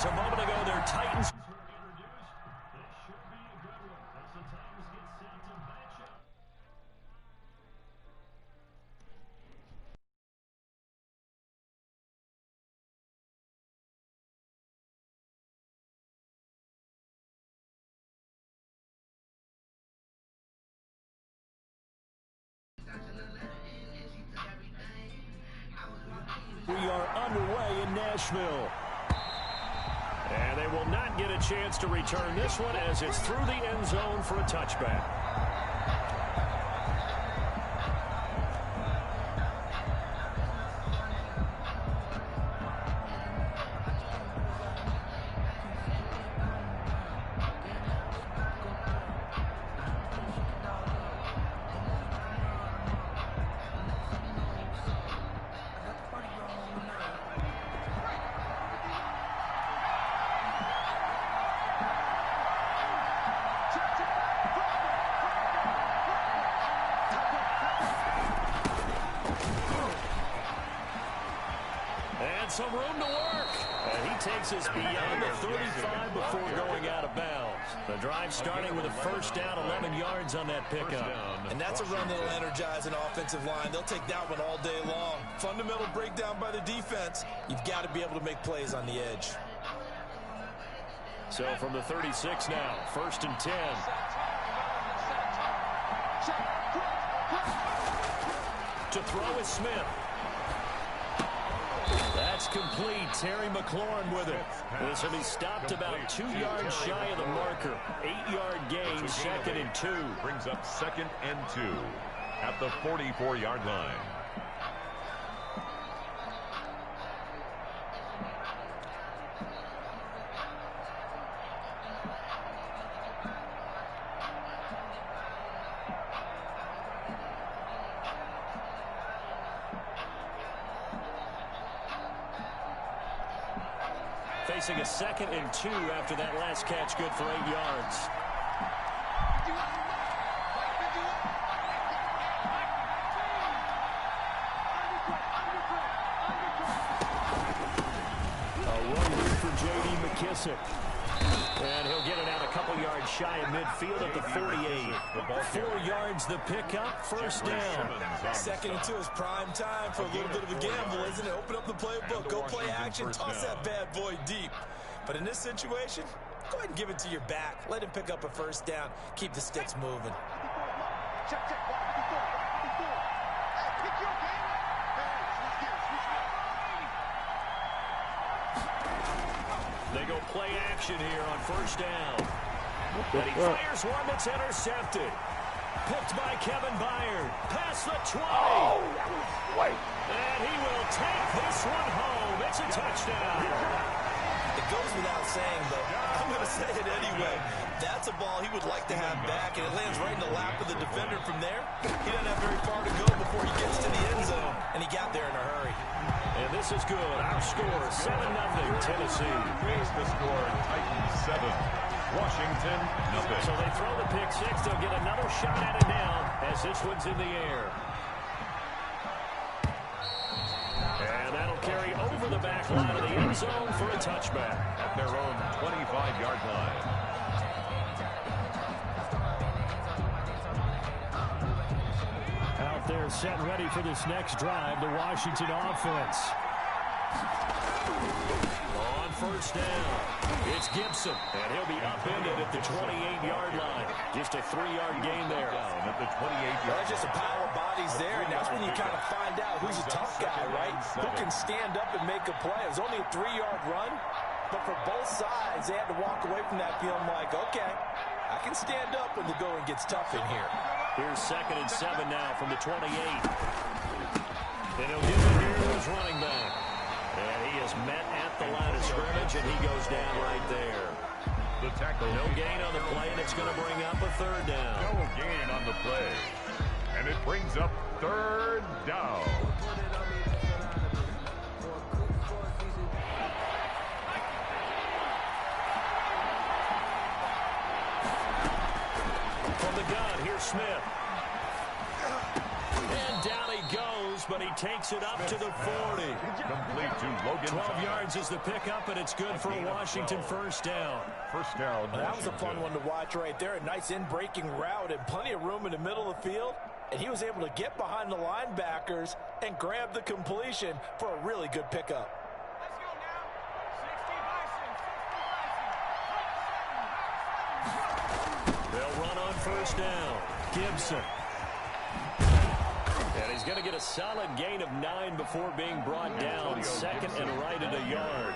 a moment ago, their Titans. We are underway in Nashville. And they will not get a chance to return this one as it's through the end zone for a touchback. Some room to work. And he takes us beyond the 35 before going out of bounds. The drive starting with a first down, 11 yards on that pickup. And that's a run that'll energize an offensive line. They'll take that one all day long. Fundamental breakdown by the defense. You've got to be able to make plays on the edge. So from the 36 now, first and 10. To throw is Smith. That's complete. Terry McLaurin with it. This will be stopped about 2 yards shy of the marker. 8-yard gain, second and 2. Brings up second and 2 at the 44-yard line. Facing a second and 2 after that last catch, good for 8 yards. A run for J.D. McKissick. And he'll get it out a couple yards shy of midfield at the 48. 4 yards the pickup, first down. Second and 2 is prime time for a little bit of a gamble, isn't it? Open up the playbook, go play action, toss that bad boy deep. But in this situation, go ahead and give it to your back. Let him pick up a first down. Keep the sticks moving. They go play action here on first down. And he fires one that's intercepted. Picked by Kevin Byard. Past the 20. And he will take this one home. It's a touchdown. It goes without saying, though. I'm going to say it anyway. That's a ball he would like to have back, and it lands right in the lap of the defender from there. He doesn't have very far to go before he gets to the end zone, and he got there in a hurry. And this is good. Our score, 7-0, Tennessee. Makes the score Titans 7, Washington 0. So they throw the pick six. They'll get another shot at it now as this one's in the air. And that'll carry over the back line of the end zone for a touchback. At their own 25-yard line. Out there set ready for this next drive, the Washington offense. On first down, it's Gibson, and he'll be upended at the 28-yard line. Just a 3-yard gain there. Down at the 28-yard There's just a pile of bodies there, and that's when you kind of find out who's a tough guy, right? Who can stand up and make a play. It was only a 3-yard run, but for both sides, they had to walk away from that feeling like, okay, I can stand up when the going gets tough in here. Here's second and 7 now from the 28. And he'll give it here to his running back. And he is met at the line of scrimmage, and he goes down right there. The tackle. No gain on the play, and it's going to bring up a third down. No gain on the play. And it brings up third down. From the gun, here's Smith. And down he goes goes, but he takes it up to the 40. Complete to Logan. 12 yards is the pickup, and it's good for a Washington first down. First down. That was a fun one to watch right there. A nice in-breaking route and plenty of room in the middle of the field. And he was able to get behind the linebackers and grab the completion for a really good pickup. They'll run on first down. Gibson. And he's going to get a solid gain of 9 before being brought down. Second and right at a yard.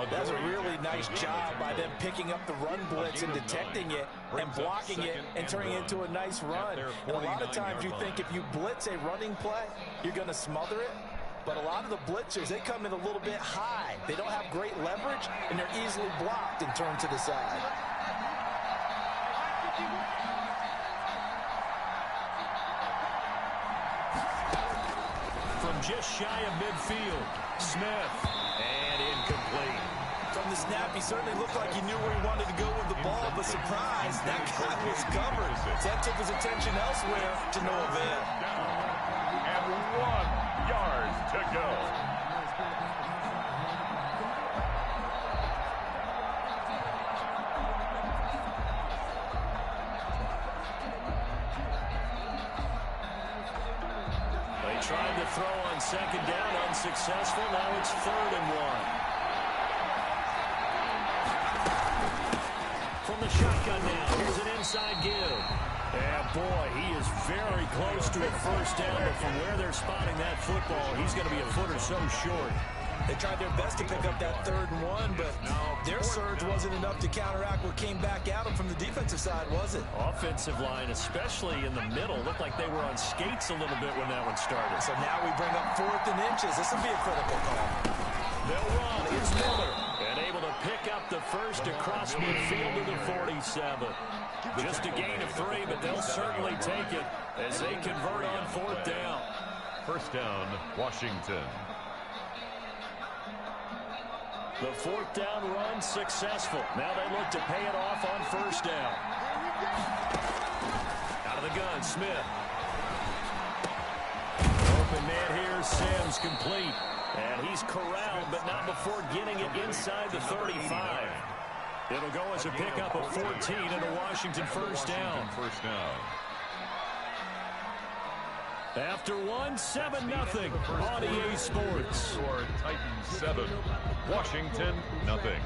That's a really nice job by them picking up the run blitz and detecting it and blocking it and turning it into a nice run. And a lot of times you think if you blitz a running play, you're going to smother it. But a lot of the blitzers, they come in a little bit high. They don't have great leverage, and they're easily blocked and turned to the side. From just shy of midfield, Smith. And incomplete. From the snap, he certainly looked like he knew where he wanted to go with the ball, but surprise, that guy was covered. So that took his attention elsewhere to no avail. And 1 yard to go. They tried to throw on second down, unsuccessful. Now it's 3rd and 1. From the shotgun now, here's an inside give. Yeah, boy, he is very close to a first down, but from where they're spotting that football, he's going to be a foot or so short. They tried their best to pick up that 3rd and 1, but their surge wasn't enough to counteract what came back at them from the defensive side, was it? Offensive line, especially in the middle, looked like they were on skates a little bit when that one started. So now we bring up 4th and inches. This will be a critical call. They'll run. It's Miller. And able to pick up the first across midfield to the 47. Just a gain of 3, but they'll certainly take it as they convert on 4th down. First down, Washington. The 4th down run successful. Now they look to pay it off on first down. Out of the gun, Smith. Open man here, Sims complete. And he's corralled, but not before getting it inside the 35. It'll go as a pickup of 14 and a Washington first down. First down. After 7-0 on EA Sports. Score Titans 7, Washington nothing.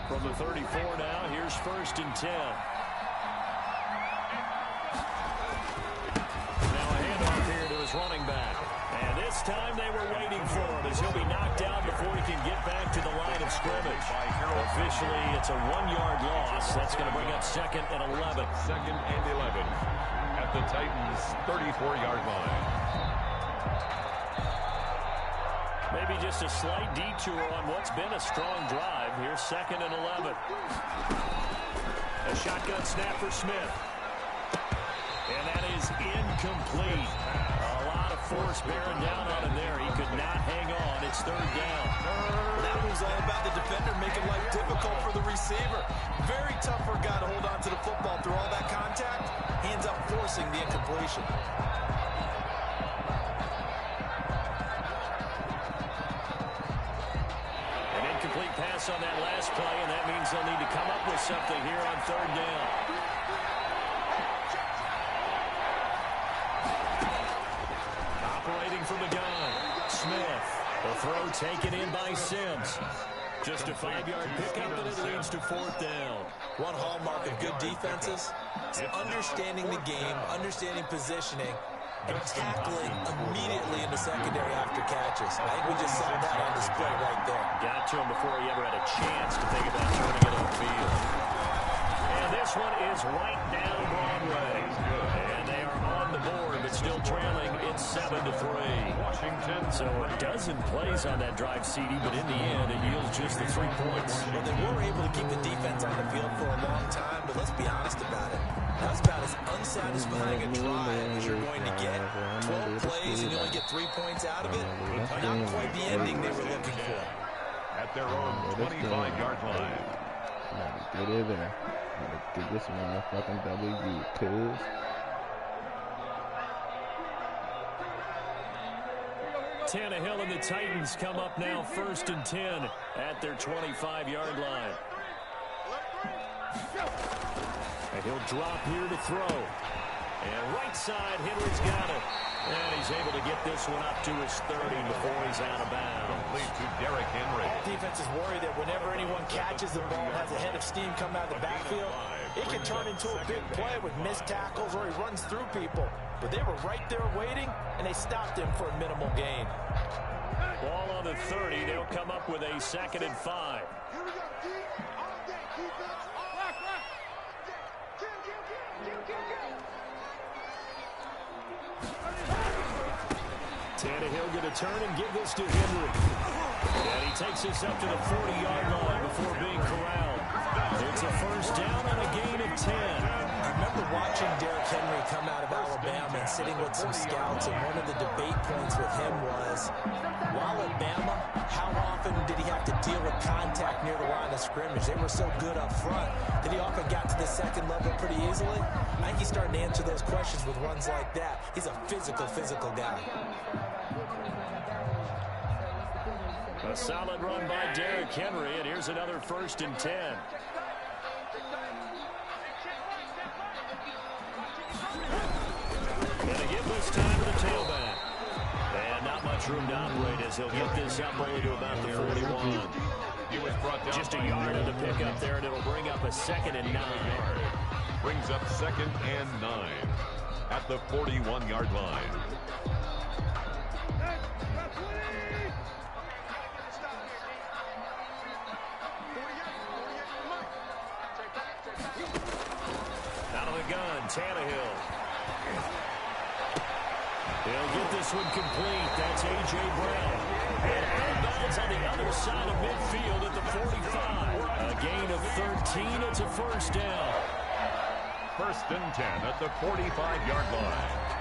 From the 34 now, here's 1st and 10. Now a handoff here to his running back. And this time they were waiting for him as he'll be knocked down before he can get back to the line of scrimmage. Officially, it's a 1-yard loss. That's going to bring up 2nd and 11. 2nd and 11 at the Titans' 34-yard line. Maybe just a slight detour on what's been a strong drive. Here's 2nd and 11. A shotgun snap for Smith. And that is incomplete. A lot of force bearing down on him there. He could not hang on. It's 3rd down. That was all about the defender making life difficult for the receiver. Very tough for a guy to hold on to the football through all that contact. He ends up forcing the incompletion. An incomplete pass on that last play, and that means they'll need to come up with something here on 3rd down. Operating from the gun, Smith. The throw taken in by Sims. Just a 5-yard pickup, and it leads to 4th down. One hallmark of good defenses is understanding the game, understanding positioning, and tackling immediately in the secondary after catches. I think we just saw that on display right there. Got to him before he ever had a chance to think about turning it upfield. And this one is right down Broadway. And they are on the board, but still trailing. It's 7-3. Washington. So a dozen plays on that drive, CD, but in the end, it yields just the 3 points. Well, they were able to keep the defense on the field for a long time, but let's be honest about it. That's about as unsatisfying a drive as you're going to get. 12 plays and you only get 3 points out of it. Not quite the ending they were looking for. At their own 25-yard line. Get this motherfucking W, cuz. Tannehill and the Titans come up now 1st and 10 at their 25-yard line. And he'll drop here to throw. And right side, Henry's got it. And he's able to get this one up to his 30 before he's out of bounds. Complete to Derrick Henry. Defense is worried that whenever anyone catches the ball, has a head of steam come out of the backfield, it can turn into a big play with missed tackles or he runs through people. But they were right there waiting, and they stopped him for a minimal gain. Ball on the 30. They'll come up with a 2nd and 5. Tannehill going to turn and give this to Henry. And he takes this up to the 40-yard line before being corralled. It's a first down and a gain of 10. I remember watching Derrick Henry come out of Alabama and sitting with some scouts, and one of the debate points with him was, while at Bama, how often did he have to deal with contact near the line of scrimmage? They were so good up front that he often got to the second level pretty easily. I think he's starting to answer those questions with runs like that. He's a physical guy. A solid run by Derrick Henry, and here's another 1st and 10. And a give this time to the tailback. And not much room to operate as he'll get this up only to about the 41. He was brought down Just a yard to pick up there, and it'll bring up a 2nd and 9. Brings up 2nd and 9 at the 41-yard line. Out of the gun, Tannehill. He'll get this one complete. That's A.J. Brown. And out of bounds on the other side of midfield at the 45. A gain of 13. It's a first down. 1st and 10 at the 45-yard line.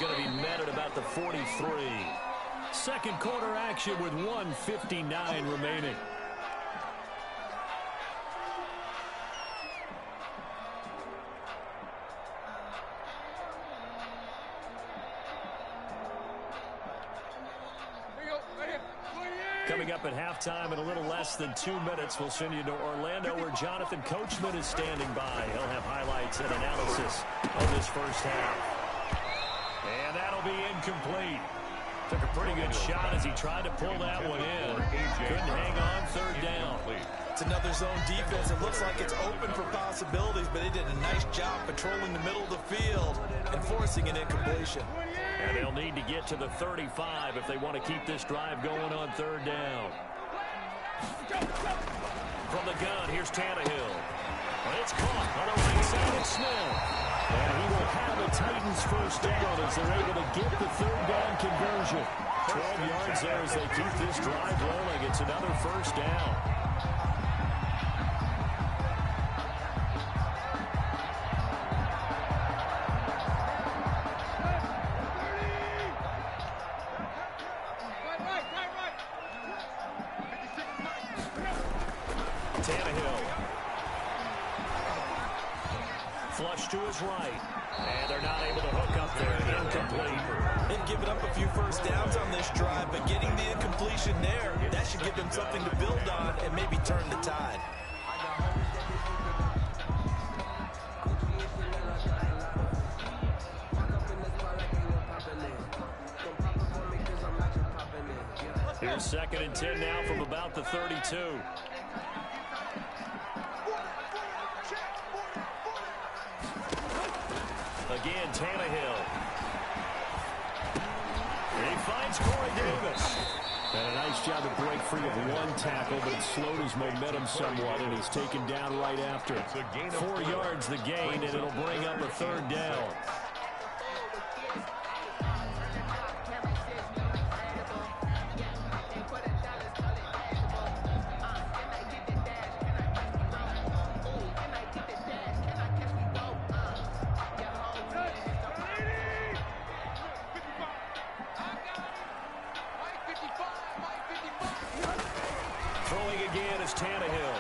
Going to be met at about the 43. Second quarter action with 1:59 remaining. Coming up at halftime in a little less than 2 minutes, we'll send you to Orlando where Jonathan Coachman is standing by. He'll have highlights and analysis of this first half. And that'll be incomplete. Took a pretty good shot as he tried to pull that one in. Couldn't hang on, 3rd down. It's another zone defense. It looks like it's open for possibilities, but they did a nice job patrolling the middle of the field and forcing an incompletion. And they'll need to get to the 35 if they want to keep this drive going on 3rd down. From the gun, here's Tannehill. And it's caught on the right side of Smith. And he will have a Titans first down as they're able to get the 3rd down conversion. 12 yards there as they keep this drive rolling. It's another first down. Tannehill. Flush to his right. And they're not able to hook up there. Incomplete. They've given up a few first downs on this drive, but getting the incompletion there, that should give them something to build on and maybe turn the tide. Here's 2nd and 10 now from about the 32. Again, Tannehill. He finds Corey Davis. And a nice job to break free of one tackle, but it slowed his momentum somewhat, and he's taken down right after. 4 yards the gain, and it'll bring up a 3rd down. again is Tannehill.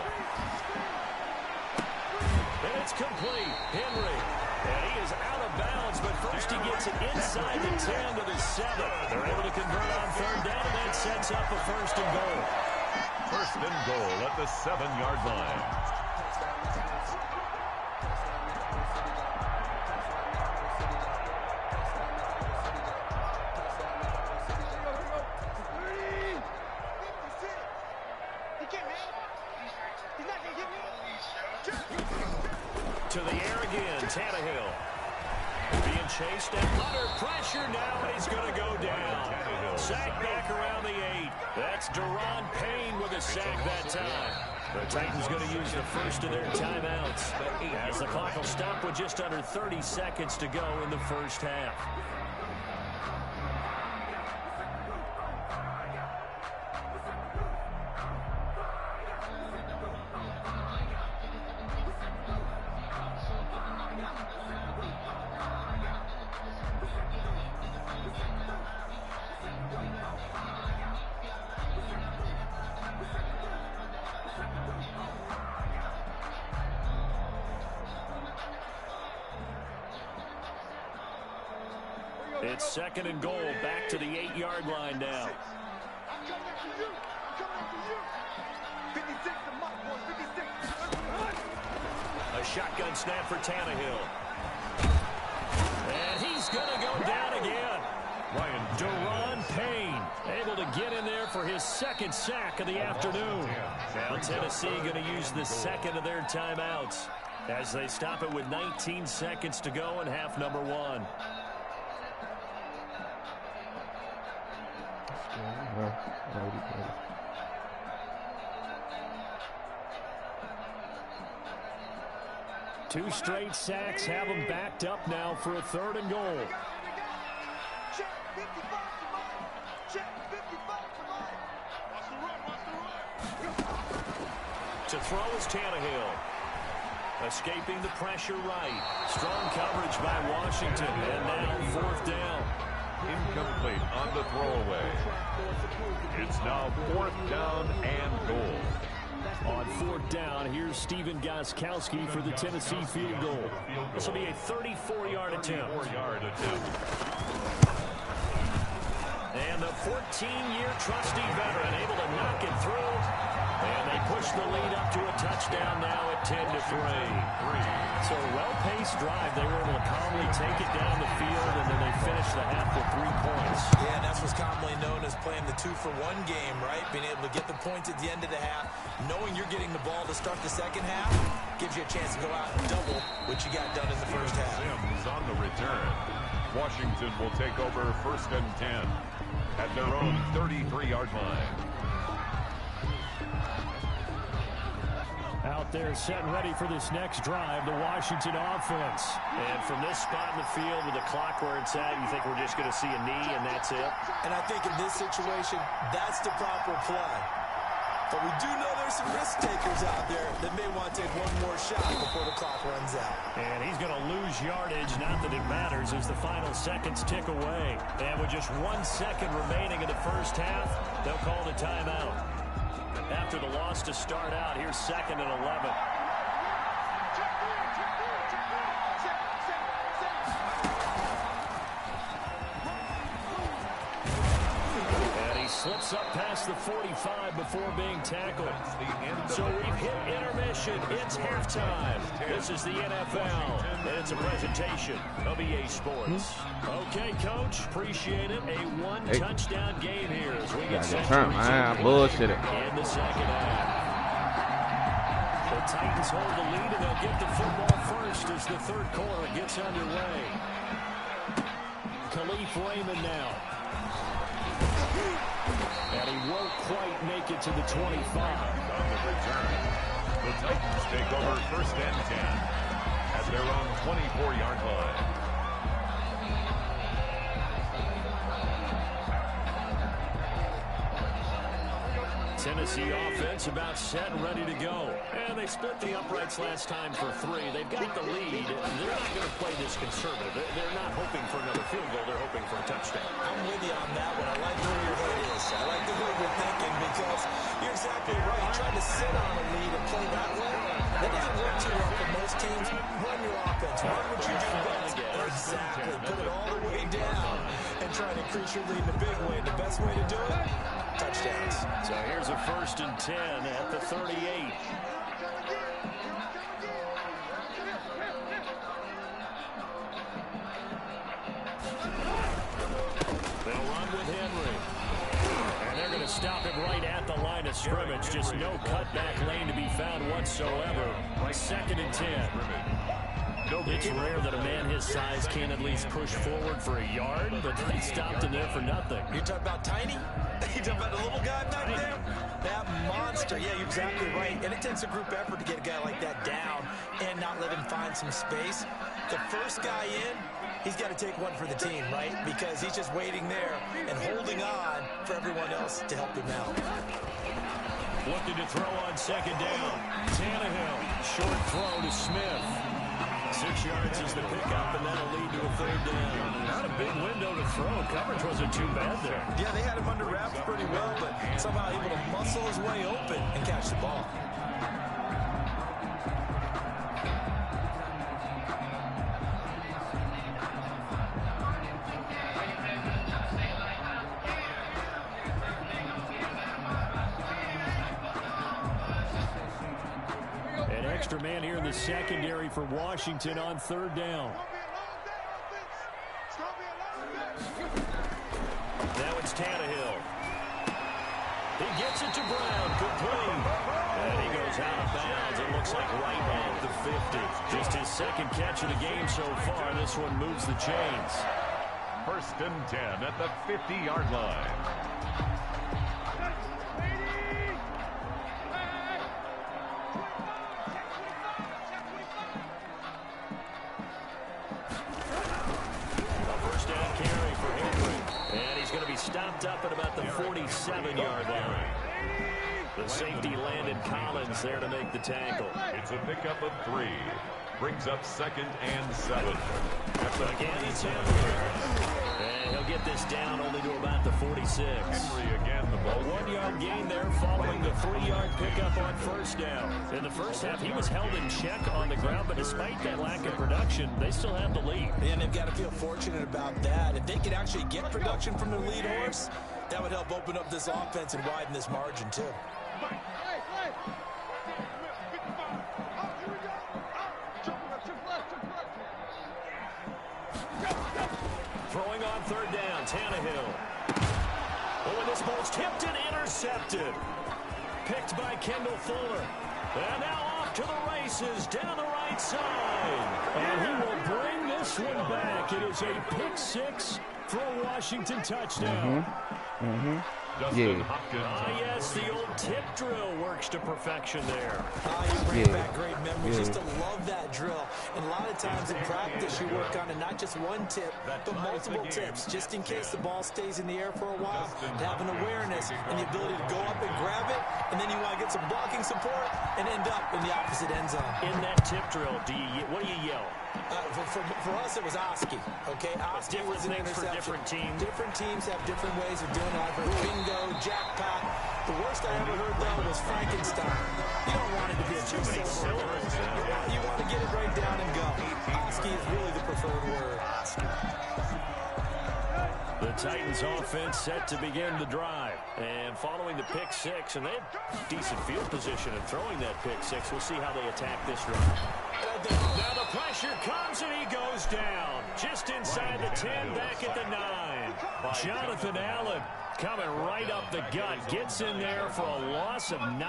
And it's complete. Henry. And he is out of bounds, but first he gets it inside the 10 to the 7. They're able to convert on third down, and that sets up a first and goal. First and goal at the 7-yard line. To the air again, Tannehill. Being chased and under pressure now, and he's going to go down. Sack back around the 8. That's Deron Payne with a sack that time. The Titans going to use the first of their timeouts, as the clock will stop with just under 30 seconds to go in the first half. It's second and goal, back to the 8-yard line now. A shotgun snap for Tannehill. And he's going to go down again. Deron Payne able to get in there for his second sack of the afternoon. Now Tennessee going to use the second of their timeouts as they stop it with 19 seconds to go in half number 1. Two straight sacks have them backed up now for a third and goal. To throw is Tannehill. Escaping the pressure right. Strong coverage by Washington. And now fourth down. Incomplete on the throwaway. It's now fourth down and goal. On fourth down, here's Stephen Gostkowski for the Tennessee field goal. This will be a 34-yard attempt. And the 14-year trusty veteran able to knock it through. And they push the lead up to a touchdown now at 10-3. So a well-paced drive. They were able to calmly take it down the field, and then they finished the half with 3 points. Yeah, and that's what's commonly known as playing the 2-for-1 game, right? Being able to get the points at the end of the half, knowing you're getting the ball to start the second half, gives you a chance to go out and double what you got done in the first half. Sims on the return. Washington will take over first and 10 at their own 33-yard line. Out there set and ready for this next drive, the Washington offense. And from this spot in the field with the clock where it's at, you think we're just going to see a knee and that's it? And I think in this situation, that's the proper play. But we do know there's some risk takers out there that may want to take one more shot before the clock runs out. And he's going to lose yardage, not that it matters, as the final seconds tick away. And with just 1 second remaining in the first half, they'll call the timeout. After the loss to start out, here's second and 11. And he slips up past the 45 before being tackled. So we've hit intermission. It's halftime. This is the NFL, and it's a presentation of EA Sports. Okay, Coach, appreciate it. A one-touchdown game here as we get set turn, man. Bullshit. in the second half. The Titans hold the lead, and they'll get the football first as the third quarter gets underway. Khalif Raymond now. And he won't quite make it to the 25. On the return, the Titans take over first and 10 at their own 24-yard line. Tennessee offense about set and ready to go. And they split the uprights last time for 3. They've got the lead. They're not going to play this conservative. They're not hoping for another field goal. They're hoping for a touchdown. I'm with you on that one. I like where your head is. I like the way you're thinking because you're exactly right. Trying to sit on a lead and play that way, that doesn't work too well for most teams. Run your offense. Run what you do best. Exactly. Put it all the way down and try to increase your lead in a big way. The best way to do it, touchdowns. So here's a 1st and 10 at the 38. They'll run with Henry. And they're going to stop him right at the line of scrimmage. Just no cutback lane to be found whatsoever. 2nd and 10. It's rare that a man his size can at least push forward for a yard, but they stopped him there for nothing. You're talking about Tiny? You're talking about the little guy back there? That monster. Yeah, you're exactly right. And it takes a group effort to get a guy like that down and not let him find some space. The first guy in, he's got to take one for the team, right? Because he's just waiting there and holding on for everyone else to help him out. Looking to throw on 2nd down. Tannehill, short throw to Smith. 6 yards is the pickup, and that'll lead to a 3rd down. Not a big window to throw. Coverage wasn't too bad there. Yeah, they had him under wraps pretty well, but somehow able to muscle his way open and catch the ball. Extra man here in the secondary for Washington on 3rd down. Now it's Tannehill. He gets it to Brown, complete. And he goes out of bounds. It looks like right at the 50. Just his 2nd catch of the game so far. This one moves the chains. 1st and 10 at the 50-yard line. Stopped up at about the 47-yard line. The safety landed Collins there to make the tackle. It's a pickup of 3. Brings up 2nd and 7. Again, it's Henry. And he'll get this down only to about the 46. Henry again, the ball. 1-yard gain there following the 3-yard pickup on 1st down. In the first half, he was held in check on the ground, but despite that lack of production, they still have the lead. And they've got to feel fortunate about that. If they could actually get production from their lead horse, that would help open up this offense and widen this margin, too. Throwing on 3rd down, Tannehill. Oh, and this ball's tipped and intercepted. Picked by Kendall Fuller. And now off to the races down the right side. And he will bring this one back. It is a pick 6 for a Washington touchdown. Dustin Hopkins. Yes, the old tip drill works to perfection there. You bring back great memories. Used to love that drill. And a lot of times in practice, you work on it, not just one tip, but multiple tips, just in case the ball stays in the air for a while, to have an awareness and the ability to go up and grab it, and then you want to get some blocking support and end up in the opposite end zone. In that tip drill, what do you yell? For us, it was Oski. Okay, Oski was an interception. For different teams. Different teams have different ways of doing it. I've heard bingo, jackpot. The worst I ever heard, though, was Frankenstein. You don't want it to be a too many syllables. You want to get it right down and go. Oski is really the preferred word. The Titans offense set to begin the drive. And following the pick 6, and they have decent field position in throwing that pick 6. We'll see how they attack this drive. Now the pressure comes and he goes down. Just inside the 10, back at the 9. Jonathan Allen coming right up the gut. Gets in there for a loss of 9.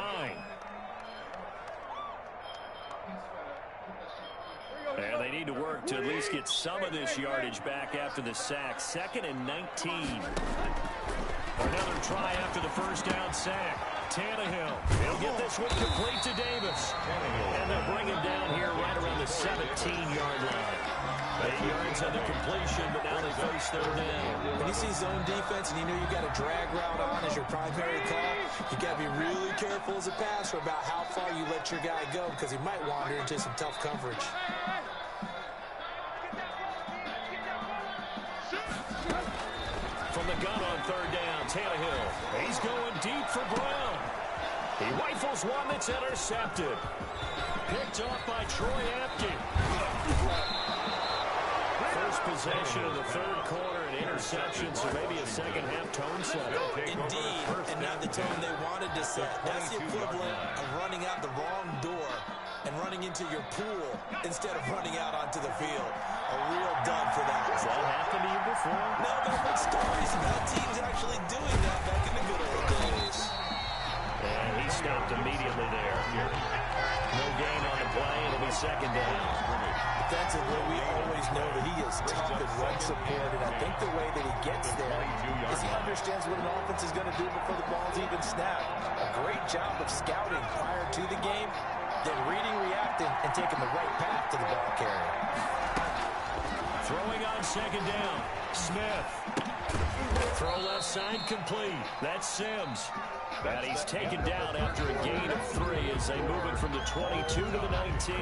And they need to work to at least get some of this yardage back after the sack. 2nd and 19. Another try after the first down sack. Tannehill. He'll get this one complete to Davis. And they'll bring him down here right around the 17-yard line. 8 yards on the completion, but now they face third down. When you see zone defense and you know you've got a drag route on as your primary call, you got to be really careful as a passer about how far you let your guy go because he might wander into some tough coverage. From the gun on third down, Tannehill. He's going deep for Brown. He rifles one that's intercepted. Picked off by Troy Apke. First possession of the third quarter, an interception, so maybe a second-half tone setter. Indeed, and not the tone they wanted to set. That's the equivalent of running out the wrong door and running into your pool instead of running out onto the field. A real dud for that. Has that happened to you before? No, but I've heard stories about teams actually doing that back in the good old days. And he stopped immediately there. No gain on the play. It'll be second down. Defensively, we always know that he is tough in run support, and I think the way that he gets there is he understands what an offense is going to do before the ball's even snapped. A great job of scouting prior to the game, then reading, reacting, and taking the right path to the ball carrier. Throwing on second down. Smith. Throw left side complete. That's Sims. And he's taken down after a gain of 3 as they move it from the 22 to the 19.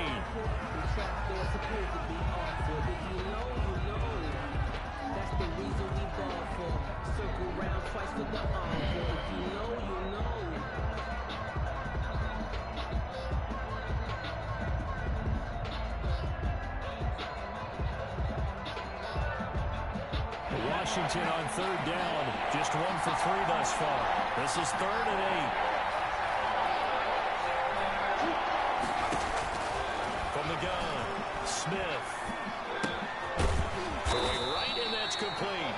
Washington on third down, just 1 for 3 thus far. This is 3rd and 8. From the gun, Smith. Throwing right in, that's complete.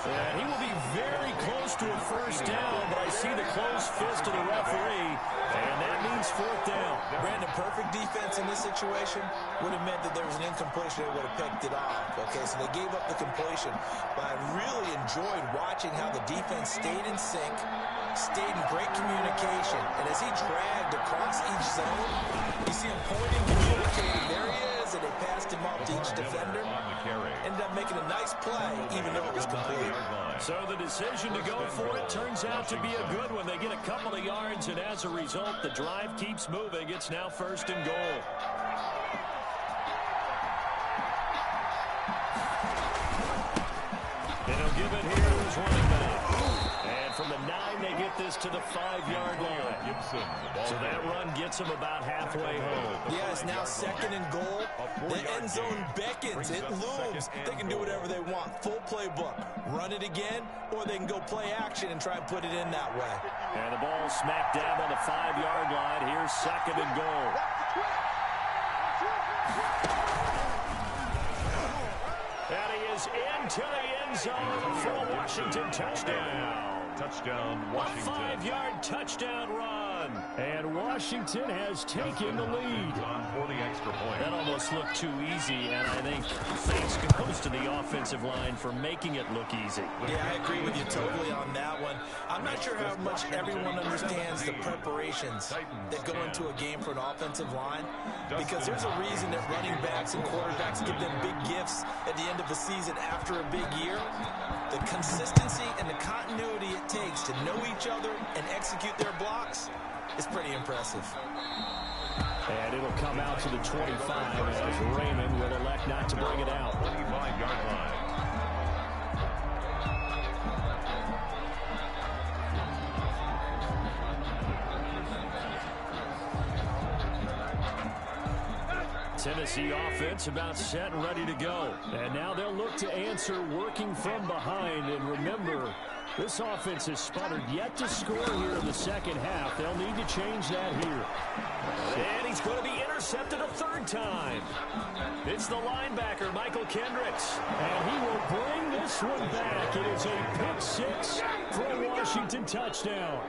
And he will be very close to a first down, but I see the closed fist of the referee, and that means 4th down. Brandon, perfect defense in this situation would have meant that there was an incompletion. They would have picked it off. Okay, so they gave up the completion. But I really enjoyed watching how the defense stayed in sync, stayed in great communication. And as he dragged across each zone, you see him pointing, communicating. There he is, and they passed him off to each defender. Ended up making a nice play, even though it was complete. So the decision to go for it turns out to be a good one. They get a couple of yards, and as a result, the drive keeps moving. It's now 1st and goal. And he'll give it here to his running back. And from the 9, they get this to the 5-yard line. So that run gets him about halfway home. Yeah, it's now 2nd and goal. The end zone beckons. It looms. They can do whatever they want. Full playbook. Run it again, or they can go play action and try and put it in that way. And the ball smacked down on the 5-yard line. Here's 2nd and goal. And he is into the end zone for a Washington touchdown. Touchdown, Washington. A 5-yard touchdown run. And Washington has taken the lead. For the extra point. That almost looked too easy, and I think thanks goes to the offensive line for making it look easy. Yeah, I agree with you totally on that one. I'm not sure how much everyone understands the preparations that go into a game for an offensive line, because there's a reason that running backs and quarterbacks give them big gifts at the end of the season after a big year. The consistency and the continuity it takes to know each other and execute their blocks is pretty impressive. And it'll come out to the 25 as Raymond will elect not to bring it out. 25-yard line. Tennessee offense about set and ready to go. And now they'll look to answer working from behind. And remember, this offense has sputtered yet to score here in the second half. They'll need to change that here. And he's going to be intercepted a 3rd time. It's the linebacker, Michael Kendricks. And he will bring this one back. It is a pick 6 for a Washington touchdown.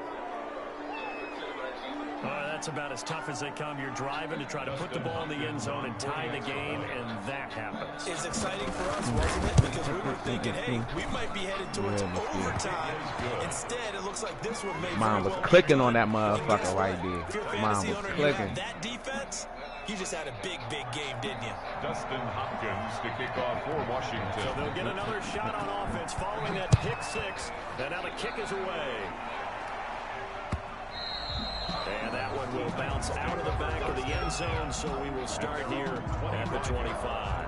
That's about as tough as they come. You're driving to try to put the ball in the end zone and tie the game, and that happens. It's exciting for us, wasn't it? Because we were thinking, hey, we might be headed towards overtime. Instead, it looks like this one may Mine was clicking on that motherfucker right there. Mine was clicking. That defense, You just had a big, big game, didn't you? Dustin Hopkins to kick off for Washington. So they'll get another shot on offense following that pick six. And now the kick is away. And that one will bounce out of the back of the end zone, so we will start here at the 25.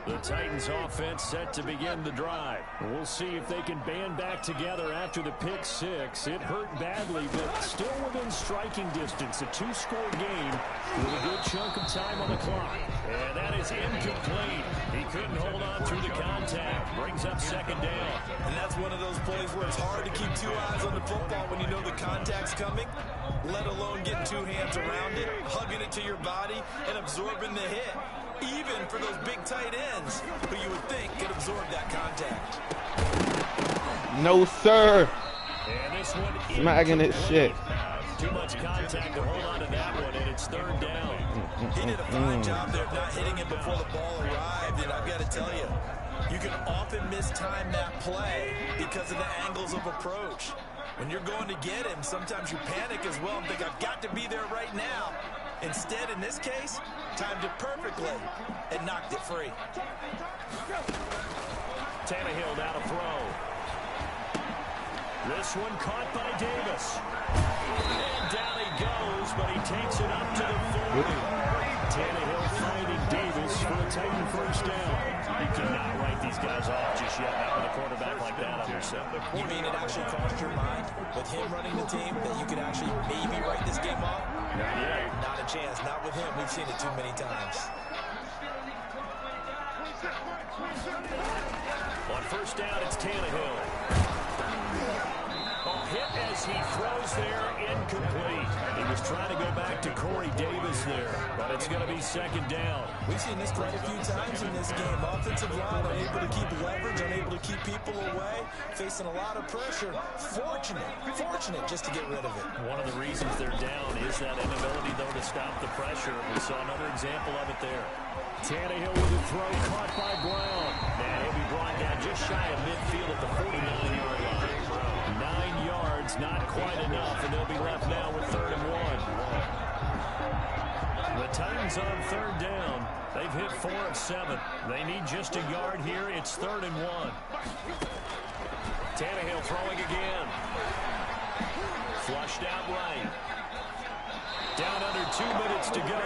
The Titans offense set to begin the drive. We'll see if they can band back together after the pick six. It hurt badly, but still within striking distance. A two-score game with a good chunk of time on the clock. And that is incomplete. He couldn't hold on through the contact. Brings up second down. And that's one of those plays where it's hard to keep two eyes on the football when you know the contact's coming, let alone getting two hands around it, hugging it to your body, and absorbing the hit. Even for those big tight ends who you would think could absorb that contact. No, sir. And this one Smacking it shit. Too much contact to hold on to that one, and it's third down. He did a fine job there of not hitting it before the ball arrived, and I've got to tell you, you can often mistime that play because of the angles of approach. When you're going to get him, sometimes you panic as well and think, I've got to be there right now. Instead, in this case, timed it perfectly and knocked it free. Tannehill now to throw. This one caught by Davis. And down he goes, but he takes it up to the 40. Tannehill finding Davis for a Titan first down. You cannot write these guys off just yet, not with a quarterback like that on your set. You mean it actually crossed your mind with him running the team that you could actually maybe write this game off? Not yet. Not a chance. Not with him. We've seen it too many times. On first down, it's Tannehill. Hit as he throws there, incomplete. He was trying to go back to Corey Davis there, but it's going to be second down. We've seen this quite a few times in this game. Offensive line unable to keep leverage, unable to keep people away, facing a lot of pressure. Fortunate just to get rid of it. One of the reasons they're down is that inability, though, to stop the pressure. We saw another example of it there. Tannehill with a throw caught by Brown. And he'll be brought down just shy of midfield at the 49-yard line. 9 yards, not quite enough, and they'll be left now with 3rd and 1. The Titans on 3rd down. They've hit 4 of 7. They need just a yard here. It's 3rd and 1. Tannehill throwing again. Flushed out right. Down under 2 minutes to go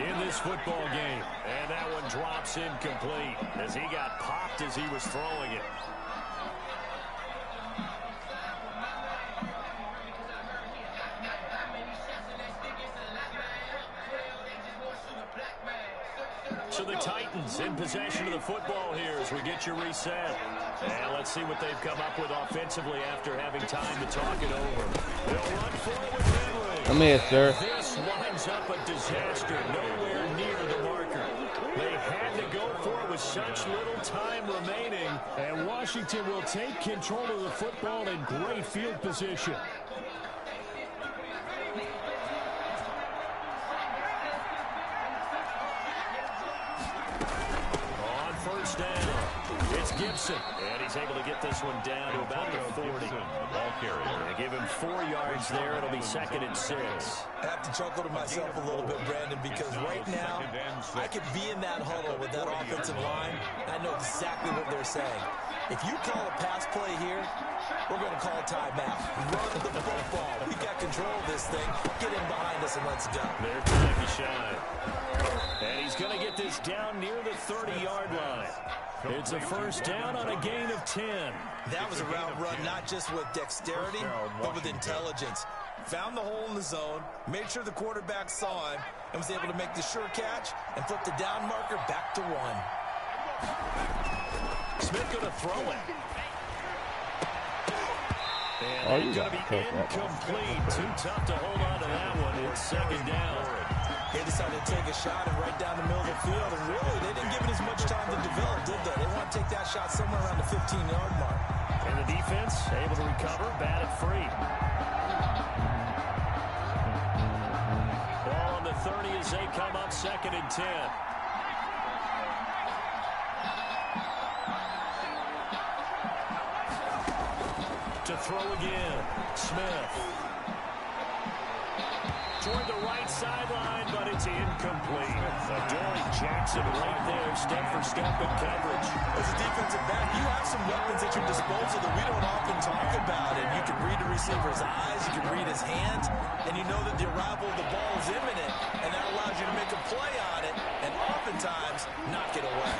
in this football game. And that one drops incomplete as he got popped as he was throwing it. So the Titans in possession of the football here as we get you reset. And let's see what they've come up with offensively after having time to talk it over. They'll run forward Henry. Come here, sir. This winds up a disaster nowhere near the marker. They had to go for it with such little time remaining. And Washington will take control of the football in great field position. First down. It's Gibson. And he's able to get this one down to about the 40. Ball carrier. They give him 4 yards there. It'll be 2nd and 6. I have to chuckle to myself a little bit, Brandon, because right now I could be in that huddle with that offensive line. I know exactly what they're saying. If you call a pass play here, we're going to call a timeout. Run the football. We got control of this thing. Get in behind us and let's go. Their time to shine. And he's going to get this down near the 30-yard line. It's a first down on a gain of 10. That was a route run not just with dexterity, but with intelligence. Found the hole in the zone, made sure the quarterback saw him, and was able to make the sure catch and flip the down marker back to 1. Smith going to throw it. Oh, And you it's going to be incomplete. Too tough to hold on to that one. It's 2nd down. They decided to take a shot and right down the middle of the field, and really, they didn't give it as much time to develop, did they? They want to take that shot somewhere around the 15-yard mark. And the defense able to recover, batted free. Ball on the 30 as they come up 2nd and 10. throw again. Smith. Toward the right sideline, but it's incomplete. Adoree Jackson right there, step for step in coverage. As a defensive back, you have some weapons at your disposal that we don't often talk about. And you can read the receiver's eyes, you can read his hands, and you know that the arrival of the ball is imminent, and that allows you to make a play on it, and oftentimes knock it away.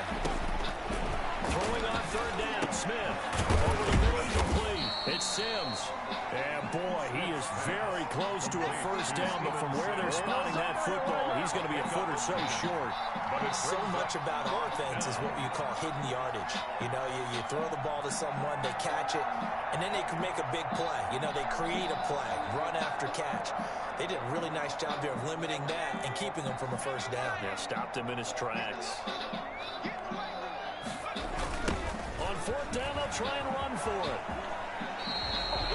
Throwing on third down, Smith. Over the middle, complete. It's Sims. And boy, he is very close to a first down, but from where they're spotting that football, he's going to be a foot or so short. But so much about offense is what you call hidden yardage. You know, you throw the ball to someone, they catch it, and then they can make a big play. You know, they create a play, run after catch. They did a really nice job there of limiting that and keeping him from a first down. Yeah, stopped him in his tracks. On fourth down, they'll try and run for it.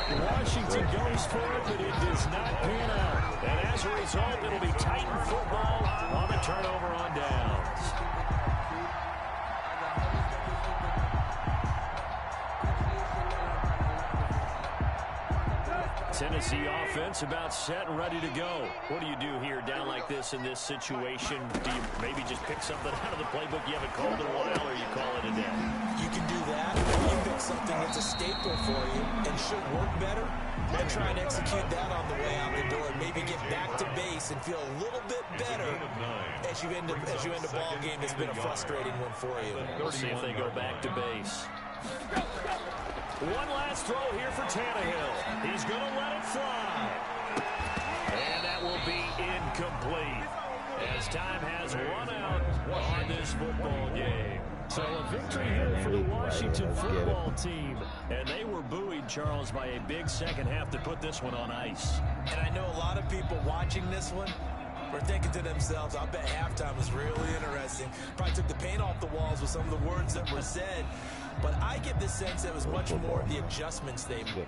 Washington goes for it, but it does not pan out. And as a result, it'll be Titan football on the turnover on downs. Tennessee offense about set and ready to go. What do you do here down like this in this situation? Do you maybe just pick something out of the playbook you haven't called in a while, or you call it a day? You can do that. You pick something that's a staple for you and should work better, and try and execute that on the way out the door, and maybe get back to base and feel a little bit better as you end a ball game that's been a frustrating one for you. We'll see if they go back to base. One last throw here for Tannehill. He's going to let it fly. And that will be incomplete, as time has run out on this football game. So a victory here for the Washington football team. And they were buoyed, Charles, by a big second half to put this one on ice. And I know a lot of people watching this one were thinking to themselves, I bet halftime was really interesting. Probably took the paint off the walls with some of the words that were said. But I get the sense that it was much more of the adjustments they made.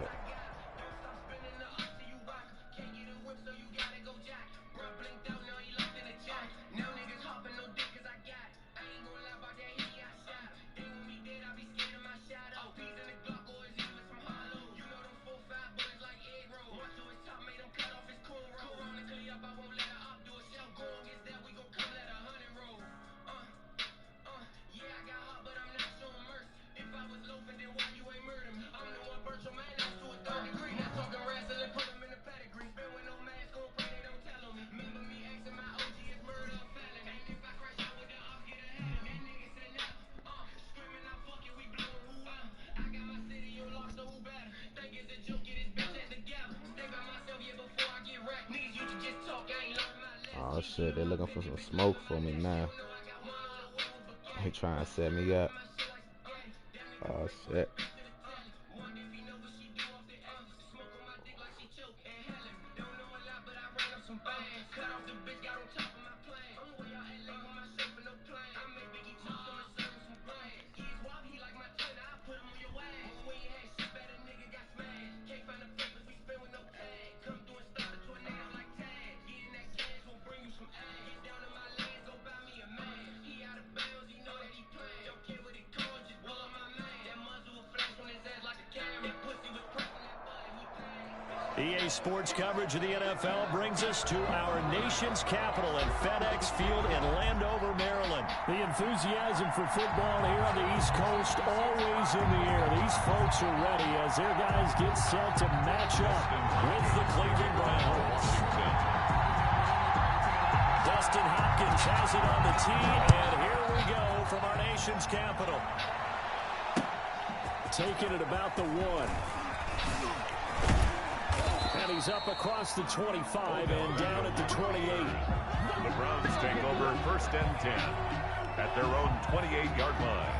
Oh shit, they're looking for some smoke for me now. They trying to set me up. Oh shit. EA Sports coverage of the NFL brings us to our nation's capital at FedEx Field in Landover, Maryland. The enthusiasm for football here on the East Coast always in the air. These folks are ready as their guys get set to match up with the Cleveland Browns. Dustin Hopkins has it on the tee, and here we go from our nation's capital. Taking it about the 1. And he's up across the 25 and down at the 28. The Browns take over first and 10 at their own 28-yard line.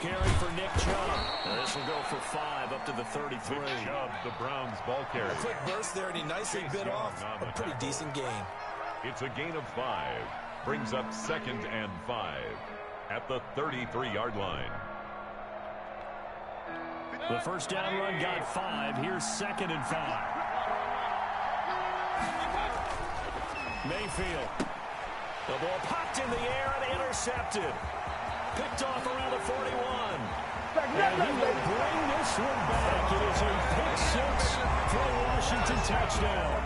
Carry for Nick Chubb. This will go for 5 up to the 33. Nick Chubb, the Browns ball carrier. A quick burst there, and he nicely bit off a pretty decent gain. It's a gain of 5. Brings up 2nd and 5. at the 33-yard line. The first down run got 5. Here's 2nd and 5. Mayfield. The ball popped in the air and intercepted. Picked off around the 41. And he will bring this one back. It is a pick 6 for a Washington touchdown.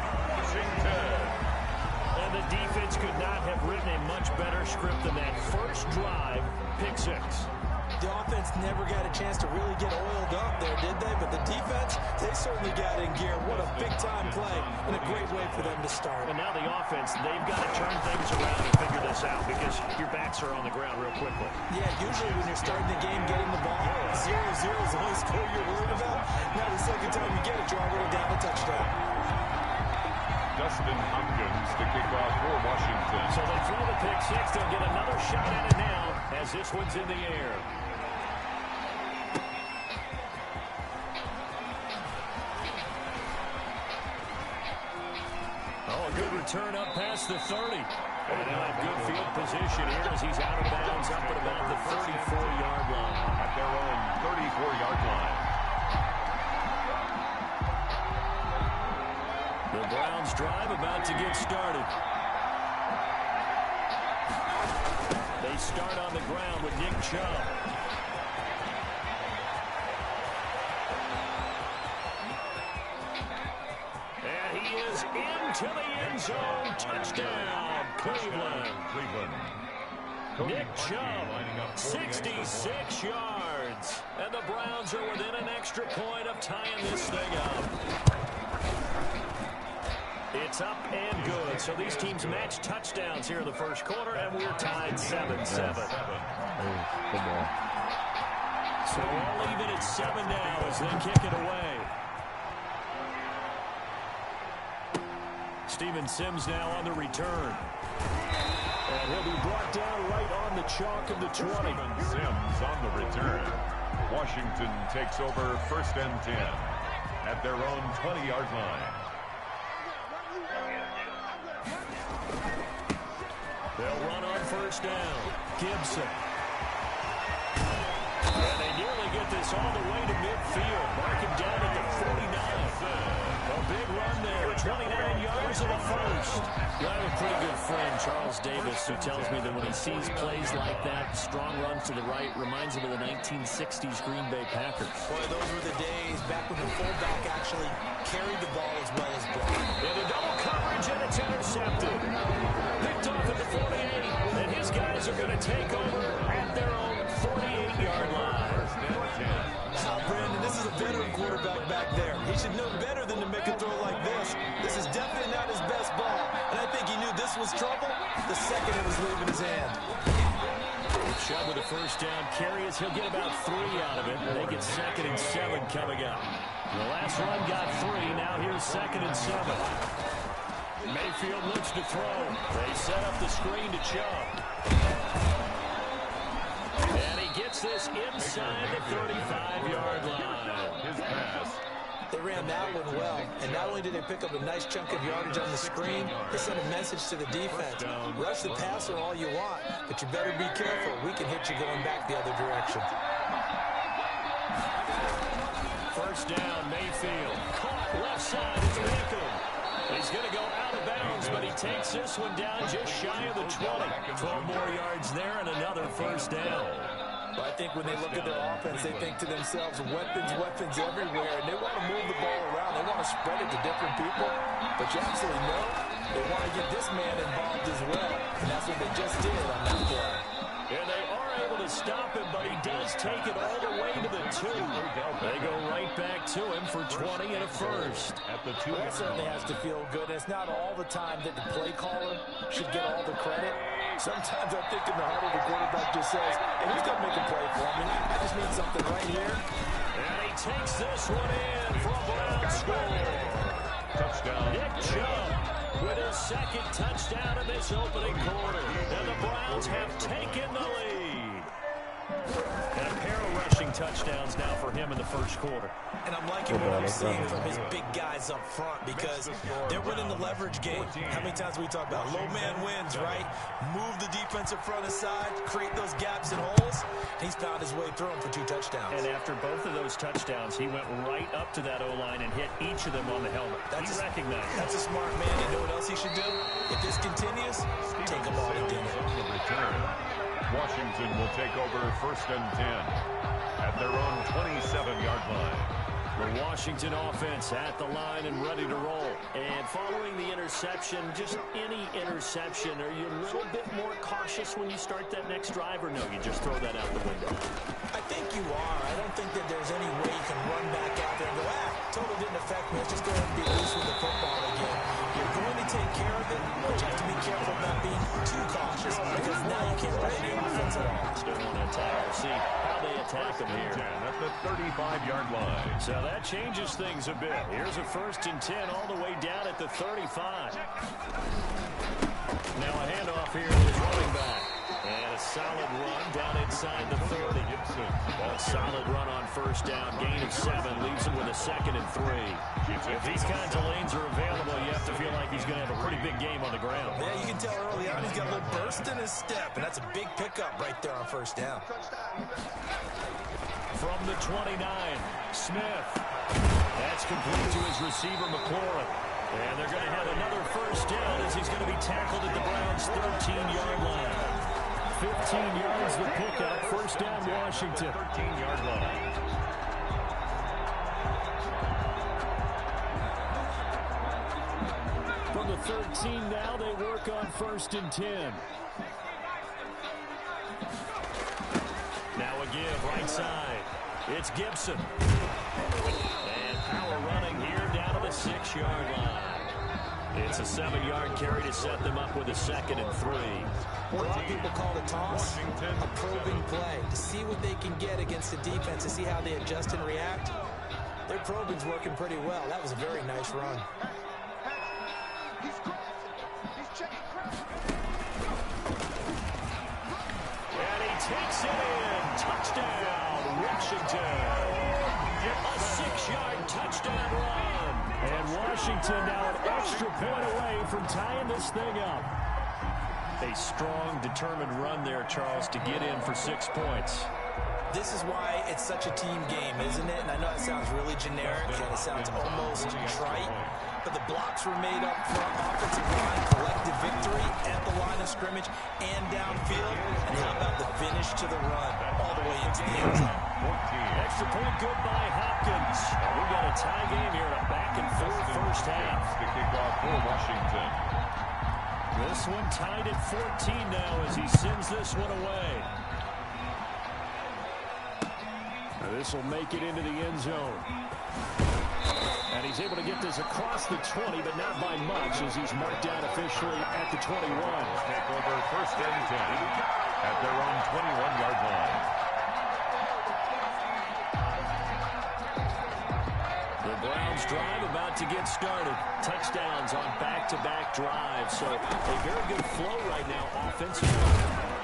And the defense could not have written a much better script than that first drive, pick 6. The offense never got a chance to really get oiled up there, did they? But the defense, they certainly got in gear. What a big-time play and a great way for them to start. And now the offense, they've got to turn things around and figure this out because your backs are on the ground real quickly. Yeah, usually when you're starting the game, getting the ball, 0-0 is the only score you're worried about. Now the second time you get it, you're already down a touchdown. Dustin Hopkins to kick off for Washington. So they throw the pick 6. They'll get another shot at it now as this one's in the air. Oh, a good return up past the 30. And now a good field position here as he's out of bounds up at about the 34-yard line. At their own 34-yard line. The Browns drive about to get started. They start on the ground with Nick Chubb. And he is into the end zone. Touchdown, Cleveland. Nick Chubb, 66 yards. And the Browns are within an extra point of tying this thing up. It's up and good. So these teams match touchdowns here in the first quarter, and we're tied 7-7. So all even at 7 now as they kick it away. Steven Sims now on the return. And he'll be brought down right on the chalk of the 20. Steven Sims on the return. Washington takes over 1st and 10 at their own 20-yard line. They'll run on first down. Gibson. And they nearly get this all the way to midfield. Mark him down at the 49. A big run there. 29 yards of the first. I have a pretty good friend, Charles Davis, who tells me that when he sees plays like that, strong runs to the right, reminds him of the 1960s Green Bay Packers. Boy, those were the days back when the fullback actually carried the ball as well as blocked. And a double coverage, and it's intercepted. Picked off at the 48, and his guys are going to take over at their own 48-yard line. Brandon, this is a veteran quarterback back there. He should know better than to make a throw like this. This is definitely not his best ball, and I think he knew this was trouble the second it was leaving his hand. Chubb with a first down carry as he'll get about 3 out of it. They get 2nd and 7 coming up. The last run got 3. Now here's 2nd and 7. Mayfield looks to throw. They set up the screen to Chubb. And he gets this inside the 35-yard line. His pass. They ran that one well, and not only did they pick up a nice chunk of yardage on the screen, they sent a message to the defense. Rush the passer all you want, but you better be careful. We can hit you going back the other direction. First down, Mayfield. Caught left side. It's Wickham. He's going to go out of bounds, but he takes this one down just shy of the 20. 12 more yards there and another first down. But I think when they look at their offense, they think to themselves, weapons everywhere, and they want to move the ball around. They want to spread it to different people. But you absolutely know they want to get this man involved as well, and that's what they just did on that play. And they are able to stop him, but he does take it all the way to the 2. They go right back to him for 20 and a first. At the 2. Well, that certainly has to feel good. It's not all the time that the play caller should get all the credit. Sometimes I think in the huddle, the quarterback just says, hey, who's going to make a play for me? I just need something right here. And he takes this one in for a Brown score. Touchdown. Nick Chubb with his 2nd touchdown in this opening quarter. And the Browns have taken the lead. And a pair of rushing touchdowns now for him in the first quarter. And I'm liking what I'm seeing from his big guys up front because they're winning the leverage game. How many times we talk about low man wins, right? Move the defensive front aside, create those gaps and holes. He's found his way through them for 2 touchdowns. And after both of those touchdowns, he went right up to that O-line and hit each of them on the helmet. He recognized it. That's a smart man. You know what else he should do? If this continues, take them all to dinner. Washington will take over 1st and 10 at their own 27-yard line. The Washington offense at the line and ready to roll. And following the interception, just any interception, are you a little bit more cautious when you start that next drive, or no, you just throw that out the window? I think you are. I don't think that there's any way you can run back out there and go, totally didn't affect me. Let's just go ahead and be loose with the football again. You're going to take care of it, but you have to be careful about being too cautious because now you can't run any offense at all. Still want to attack or see how they attack them here. At the 35-yard line. So that changes things a bit. Here's a 1st and 10 all the way down at the 35. Now a handoff here to his running back. And a solid run down inside the 30. A solid run on 1st down. Gain of 7 leaves him with a 2nd and 3. If these kinds of lanes are available, you have to feel like he's going to have a pretty big game on the ground. Yeah, you can tell early on he's got a little burst in his step, and that's a big pickup right there on 1st down. From the 29, Smith. That's complete to his receiver, McLaurin. And they're going to have another 1st down as he's going to be tackled at the Browns' 13-yard line. 15 yards the pickup. 1st down, Washington. 13-yard line. From the 13 now, they work on 1st and 10. Now a give right side. It's Gibson. And power running here down to the 6-yard line. It's a 7-yard carry to set them up with a 2nd and 3. A lot of people call the toss a probing play to see what they can get against the defense, to see how they adjust and react. Their probing's working pretty well. That was a very nice run. And he takes it in. Touchdown, Washington. A 6-yard touchdown run. And Washington now an extra point away from tying this thing up. A strong, determined run there, Charles, to get in for 6 points. This is why it's such a team game, isn't it? And I know it sounds really generic and it sounds almost trite, but the blocks were made up front, offensive line, collective victory at the line of scrimmage and downfield. And how about the finish to the run all the way into the end zone? Extra point good by Hopkins. And we got a tie game here, a back-and-forth 1st half. The kickoff for Washington. This one tied at 14 now as he sends this one away. Now this will make it into the end zone. And he's able to get this across the 20, but not by much as he's marked down officially at the 21. Take over 1st and 10 at their own 21-yard line. The Browns drive about to get started. Touchdowns on back-to-back drives. So a very good flow right now offensively.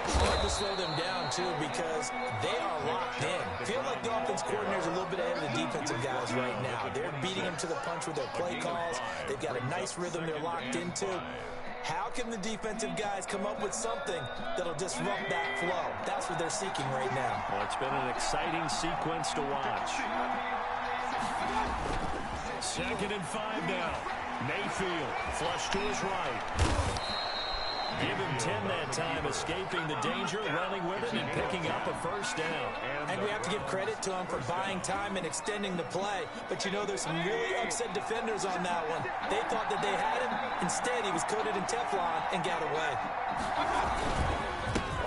It's hard to slow them down, too, because they are locked in. Feel like the offense coordinator's a little bit ahead of the defensive guys right now. They're beating them to the punch with their play calls. They've got a nice rhythm they're locked into. How can the defensive guys come up with something that'll disrupt that flow? That's what they're seeking right now. Well, it's been an exciting sequence to watch. 2nd and 5 now. Mayfield, flush to his right. Give him 10 that time, escaping the danger, running with it, and picking up a 1st down. And we have to give credit to him for buying time and extending the play. But you know, there's some really upset defenders on that one. They thought that they had him. Instead, he was coated in Teflon and got away.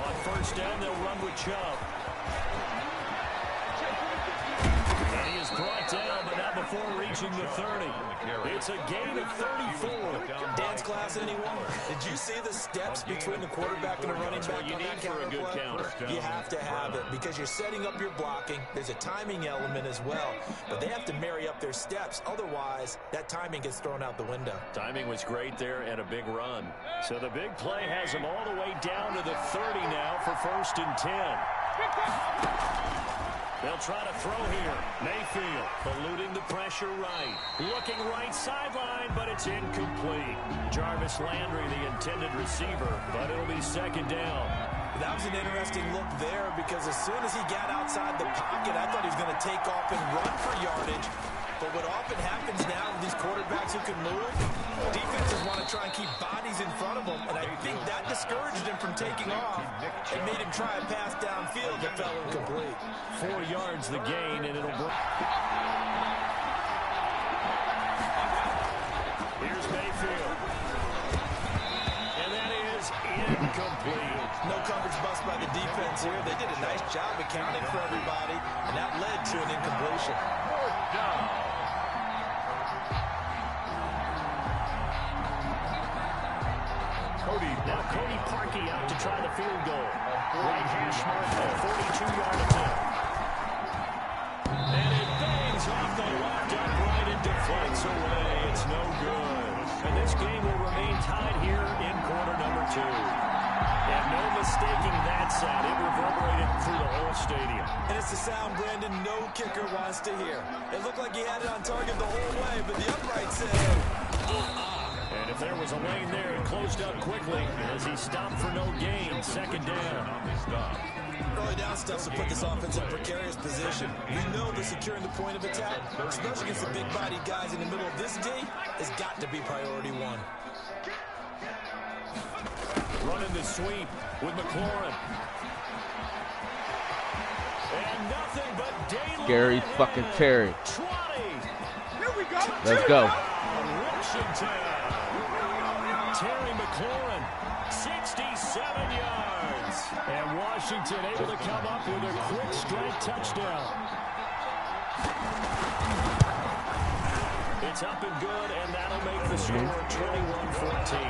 On 1st down, they'll run with Chubb. And he is brought down, but not before reaching the 30. It's a gain of 34. Dance class, anyone? Did you see the steps between the quarterback and the running back you on that need for a good counter counter. play? You have to have it because you're setting up your blocking. There's a timing element as well, but they have to marry up their steps. Otherwise, that timing gets thrown out the window. Timing was great there and a big run. So the big play has them all the way down to the 30 now for 1st and 10. They'll try to throw here. Mayfield eluding the pressure right. Looking right sideline, but it's incomplete. Jarvis Landry, the intended receiver, but it'll be second down. That was an interesting look there because as soon as he got outside the pocket, I thought he was going to take off and run for yardage. But what often happens now with these quarterbacks who can move, defenses want to try and keep bodies in front of them, and I think that discouraged him from taking off and made him try a pass downfield that fell incomplete. 4 yards the gain, and it'll break. Here's Mayfield. And that is incomplete. No coverage bust by the defense here. They did a nice job accounting for everybody, and that led to an incompletion. Now Cody Parkey out to try the field goal. Right hash mark, a 42-yard attempt. And it bangs off the left upright and deflects away. It's no good. And this game will remain tied here in quarter number 2. And no mistaking that sound. It reverberated through the whole stadium. And it's the sound Brandon no kicker wants to hear. It looked like he had it on target the whole way, but the upright said, And if there was a lane there, it closed up quickly as he stopped for no gain. Second down. Early down stuff to put this offense in a precarious position. We know that securing the point of attack, especially against the big-bodied guys in the middle of this D, has got to be priority 1. Running the sweep with McLaurin. And nothing but daylight. Gary fucking Terry. 20. Here we go. Let's go. Washington. Terry McLaurin, 67 yards. And Washington able to come up with a quick strike touchdown. It's up and good, and that'll make the score 21-14.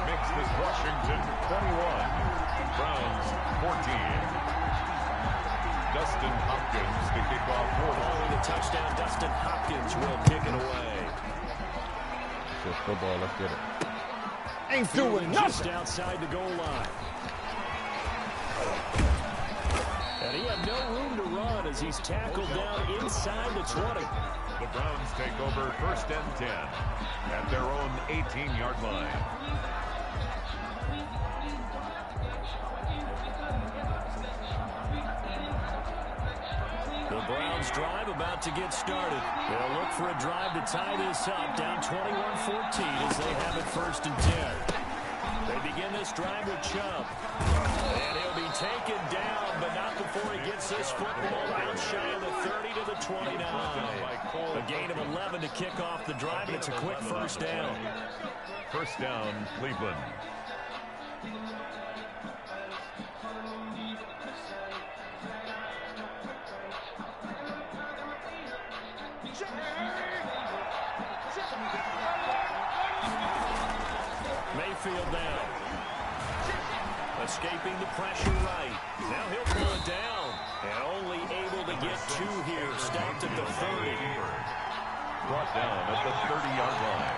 Makes this Washington 21, Browns 14. Dustin Hopkins to kick off for them. Following the touchdown, Dustin Hopkins will kick it away. It's football, let's get it. Ain't doing nothing. Just outside the goal line. And he had no room to run as he's tackled down inside the 20. The Browns take over 1st and 10 at their own 18-yard line. The Browns drive about to get started. They'll look for a drive to tie this up, down 21-14 as they have it 1st and 10. They begin this drive with Chubb. And he'll be taken down, but not before he gets this football out shy of the 30 to the 29. A gain of 11 to kick off the drive, and it's a quick 1st down. 1st down, Cleveland. Mayfield now. Escaping the pressure right. Now he'll pull it down. And only able to get 2 here. Stopped at the 30. Brought down at the 30-yard line.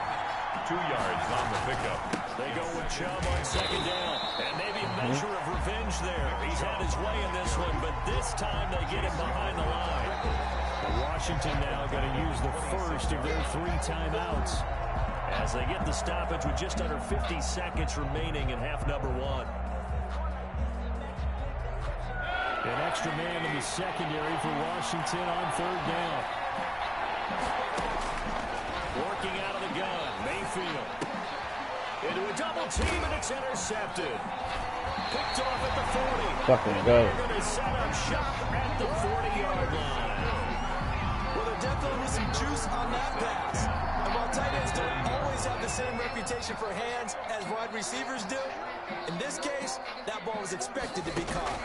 2 yards on the pickup. They go with Chubb on 2nd down. And maybe a measure of revenge there. He's had his way in this one, but this time they get him behind the line. And Washington now going to use the first of their 3 timeouts as they get the stoppage with just under 50 seconds remaining in half number 1. An extra man in the secondary for Washington on 3rd down. Working out of the gun, Mayfield. Into a double team, and it's intercepted. Picked off at the 40. Fucking go. They're going to set up shop at the 40-yard line. Well, there definitely was some juice on that pass. And while tight ends don't always have the same reputation for hands as wide receivers do, in this case, that ball was expected to be caught.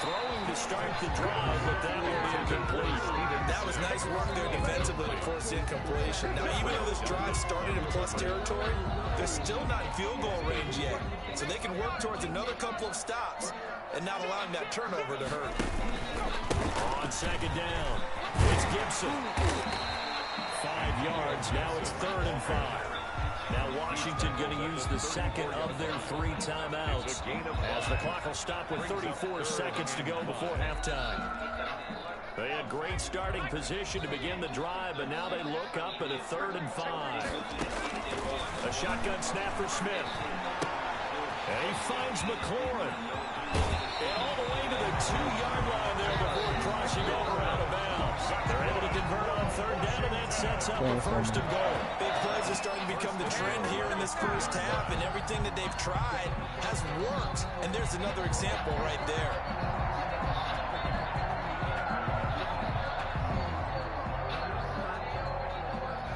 Throwing to start the drive, but that will be incomplete. That was nice work there defensively to force incompletion. Now, even though this drive started in plus territory, they're still not in field goal range yet. So they can work towards another couple of stops and not allowing that turnover to hurt. On 2nd down, it's Gibson. 5 yards, now it's 3rd and 5. Now Washington going to use the second of their 3 timeouts, as the clock will stop with 34 seconds to go before halftime. They had great starting position to begin the drive, but now they look up at a 3rd and 5. A shotgun snap for Smith. And he finds McLaurin. And all the way to the 2-yard line there before crossing over out of bounds. They're able to convert on 3rd down, and that sets up a 1st and goal. Big plays are starting to become the trend here in this first half, and everything that they've tried has worked. And there's another example right there.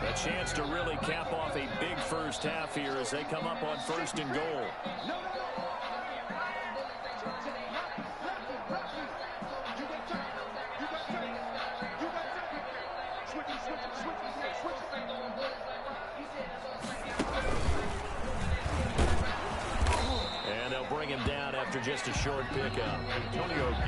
A chance to really cap off a big first half here as they come up on 1st and goal. And they'll bring him down after just a short pickup.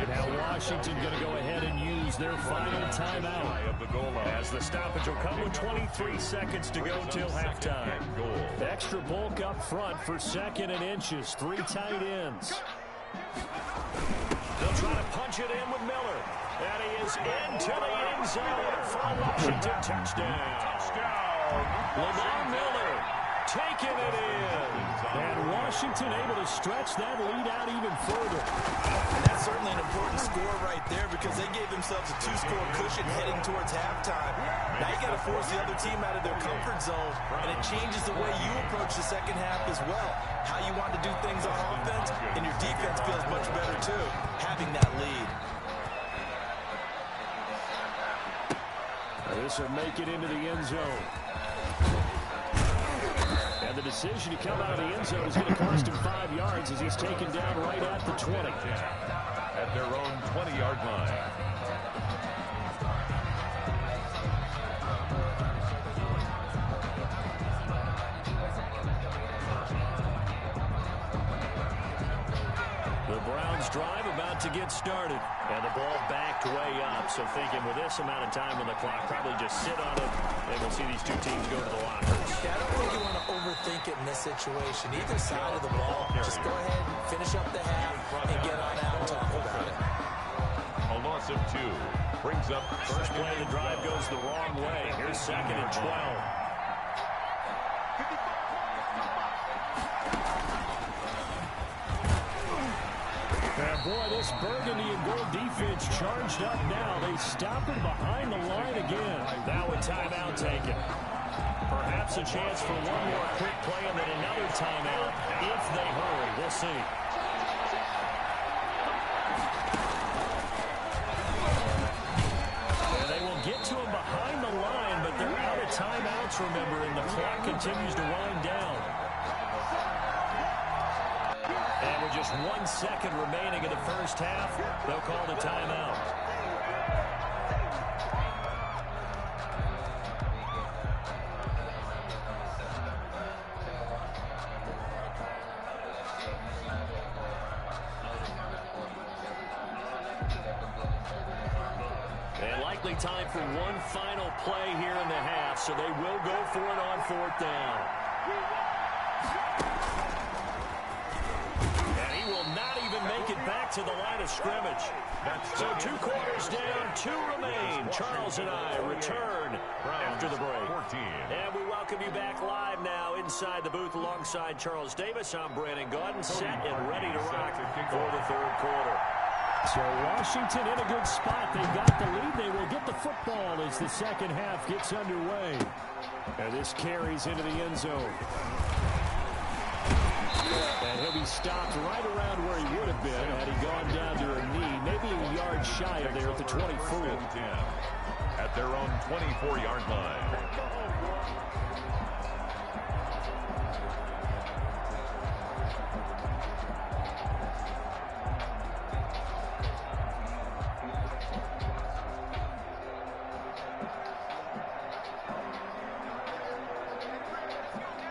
Now Washington going to go ahead and use their final timeout of the goal line, as the stoppage will come with 23 seconds to go till halftime. Extra bulk up front for 2nd and inches. 3 tight ends. They'll try to punch it in with Miller. And he is into the end zone for a Washington touchdown. Lamar Miller taking it in. And Washington able to stretch that lead out even further. And that's certainly an important score right there, because they gave themselves a 2-score cushion heading towards halftime. Now you got to force the other team out of their comfort zone, and it changes the way you approach the second half as well. How you want to do things on offense, and your defense feels much better too, having that lead. This will make it into the end zone. And the decision to come out of the end zone is going to cost him 5 yards as he's taken down right at the 20. At their own 20-yard line. The Browns drive about to get started. And the ball backed way up. So thinking with this amount of time on the clock, probably just sit on it, and we'll see these 2 teams go to the lockers. Yeah, I don't think you want to overthink it in this situation. Either side of the ball, just go ahead, finish up the half, and get on out and talk about it. A loss of 2 brings up First play of the drive goes the wrong way. Here's 2nd and 12. And boy, this burgundy and gold defense charged up now. They stop it behind the line again. Now a timeout taken. Perhaps a chance for one more quick play and then another timeout if they hurry. We'll see. And they will get to him behind the line, but they're out of timeouts, remember, and the clock continues to wind down. And with just 1 second remaining in the first half, they'll call the timeout. And likely time for one final play here in the half, so they will go for it on 4th down. Make it back to the line of scrimmage. So 2 quarters down, 2 remain. Charles and I return after the break. And we welcome you back live now inside the booth alongside Charles Davis. I'm Brandon Gaudin, set and ready to rock for the 3rd quarter. So Washington in a good spot. They got the lead. They will get the football as the second half gets underway. And this carries into the end zone. And he'll be stopped right around where he would have been had he gone down to a knee, maybe a yard shy of there at the 24. At their own 24-yard line.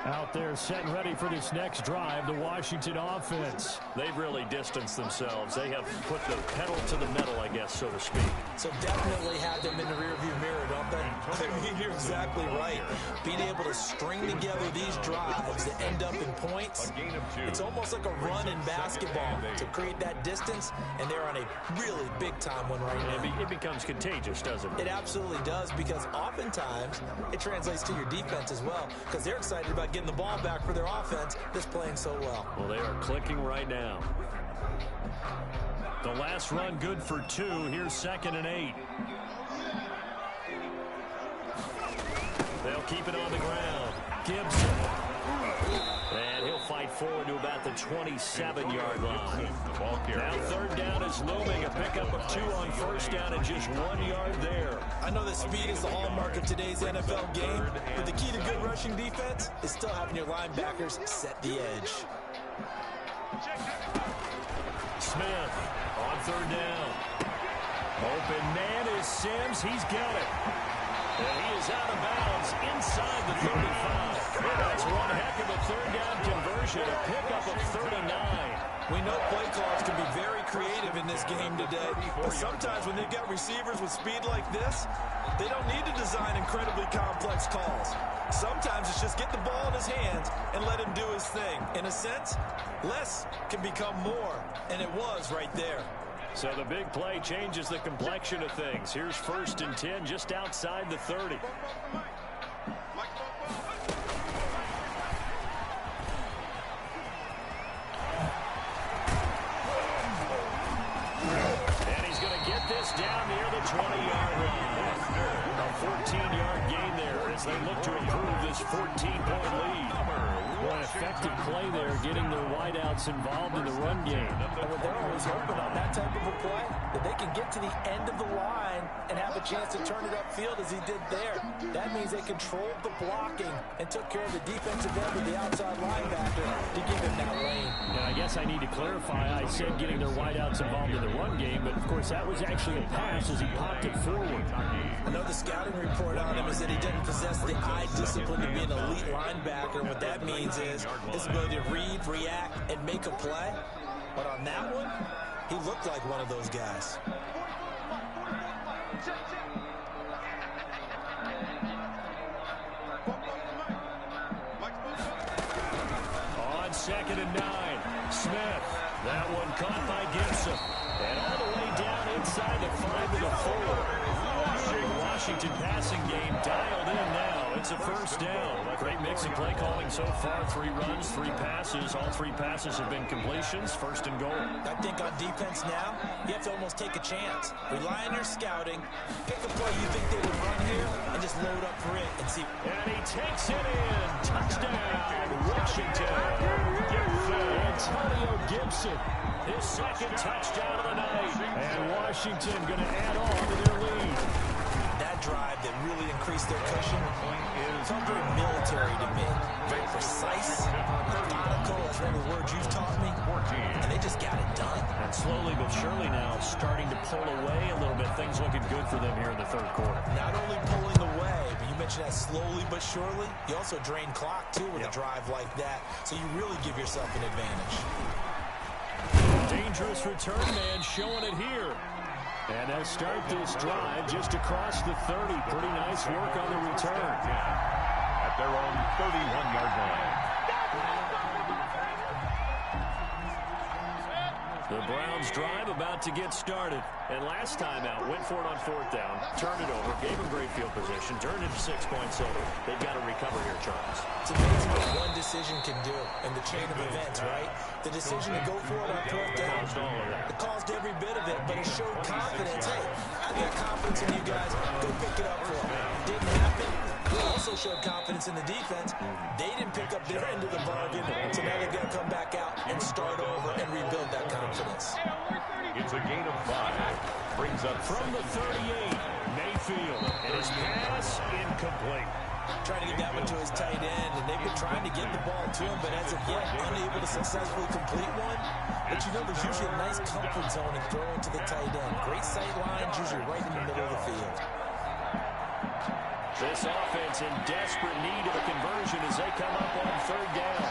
Out there set and ready for this next drive, the Washington offense. They've really distanced themselves. They have put the pedal to the metal, I guess, so to speak. So definitely have them in the rearview mirror, don't they? I mean, you're exactly right. Being able to string together these drives, the points. A gain of 2. It's almost like a run in basketball to create that distance, and they're on a really big-time one right now. It becomes contagious, doesn't it? It absolutely does, because oftentimes it translates to your defense as well, because they're excited about getting the ball back for their offense that's playing so well. Well, they are clicking right now. The last run good for 2. Here's 2nd and 8. They'll keep it on the ground. Gibson. And he'll fight forward to about the 27-yard line. Now 3rd down is looming. A pickup of 2 on 1st down and just 1 yard there. I know that speed is the hallmark of today's NFL game, but the key to good rushing defense is still having your linebackers set the edge. Smith on 3rd down. Open man is Sims. He's got it. And he is out of bounds inside the 35. That's one heck of a 3rd down conversion. A pickup of 39. We know play calls can be very creative in this game today, but sometimes when they've got receivers with speed like this, they don't need to design incredibly complex calls. Sometimes it's just get the ball in his hands and let him do his thing. In a sense, less can become more, and it was right there. So the big play changes the complexion of things. Here's 1st and 10 just outside the 30. And he's going to get this down near the 20-yard line. A 14-yard gain there as they look to improve this 14-point lead. What effective play there, getting their wideouts involved in the run game. And they're always hoping on that type of a play that they can get to the end of the line and have a chance to turn it upfield as he did there. That means they controlled the blocking and took care of the defensive end of the outside linebacker to give him that lane. And I guess I need to clarify, I said getting their wideouts involved in the run game, but of course that was actually a pass as he popped it forward. I know the scouting report on him is that he doesn't possess the eye discipline to be an elite linebacker. What that means is his ability to read, react, and make a play. But on that one, he looked like one of those guys. On 2nd and 9, Smith. That one caught by Gibson. And all the way down inside the 5 to the 4. Washington passing game dialed in now. It's a 1st down. Great mix of play calling so far. 3 runs, 3 passes. All 3 passes have been completions. 1st and goal. I think on defense now, you have to almost take a chance. Rely on your scouting. Pick a play you think they would run here and just load up for it and see. And he takes it in. Touchdown, Washington. Antonio Gibson, his 2nd touchdown of the night. And Washington going to add on to their lead. That drive that really increased their cushion felt very military to me. Very precise, methodical, that's one of the words you've taught me. And they just got it done. And slowly but surely now starting to pull away a little bit. Things looking good for them here in the 3rd quarter. Not only pulling away, but you mentioned that slowly but surely. You also drain clock, too, with a drive like that. So you really give yourself an advantage. Dangerous return man showing it here. And they'll start this drive just across the 30. Pretty nice work on the return. At their own 31-yard line. The Browns drive about to get started. And last time out, went for it on 4th down, turned it over, gave them great field position, turned it 6 points over. They've got to recover here, Charles. It's amazing what one decision can do in the chain of events, right? The decision to go for it on 4th down, it caused every bit of it, but it showed confidence. Hey, I got confidence in you guys. Go pick it up for them. It didn't happen. It also showed confidence in the defense. They didn't pick up their end of the bargain, so now they've got to come back out and start over and rebuild that confidence. It's a gain of 5. Brings up from the 38, Mayfield. And his pass incomplete. Trying to get that one to his tight end, and they've been trying to get the ball to him, but as of yet, unable to successfully complete one. But you know, there's usually a nice comfort zone in throwing to the tight end. Great sight lines, usually right in the middle of the field. This offense in desperate need of a conversion as they come up on 3rd down.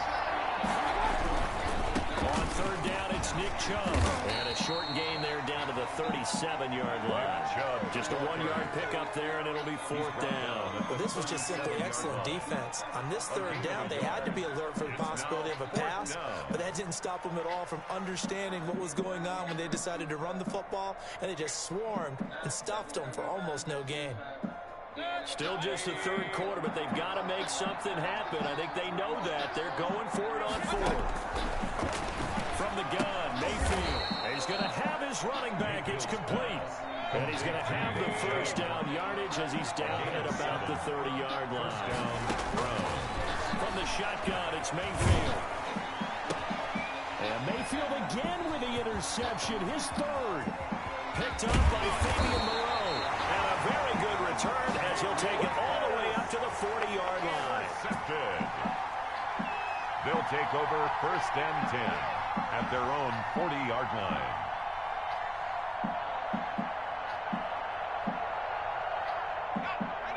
On 3rd down, it's Nick Chubb. And a short gain there down to the 37-yard line. Just a 1-yard pickup there, and it'll be 4th down. Well, this was just simply excellent defense. On this 3rd down, they had to be alert for the possibility of a couldn't stop them at all from understanding what was going on when they decided to run the football, and they just swarmed and stuffed them for almost no gain. Still just the third quarter, but they've got to make something happen. I think they know that. They're going for it on fourth. From the gun, Mayfield. He's going to have his running back. It's complete. And he's going to have the first down yardage as he's down at about the 30-yard line. First down, Browns. From the shotgun, it's Mayfield. And Mayfield again with the interception, his third. Picked up by Fabian Moreau. And a very good return as he'll take it all the way up to the 40-yard line. Intercepted. They'll take over first and 10 at their own 40-yard line.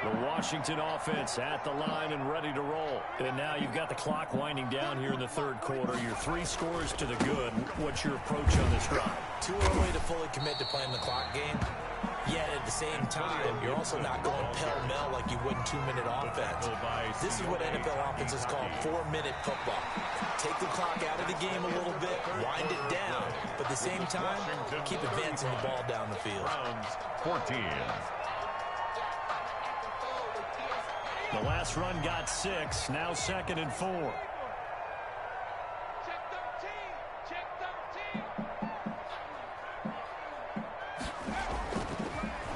The Washington offense at the line and ready to roll. And now you've got the clock winding down here in the third quarter. Your 3 scores to the good. What's your approach on this drive? Too early to fully commit to playing the clock game. Yet at the same time, you're also not going pell-mell like you would in 2-minute offense. This is what NFL offenses call 4-minute football. Take the clock out of the game a little bit, wind it down, but at the same time, keep advancing the ball down the field. Browns 14. The last run got 6, now 2nd and 4.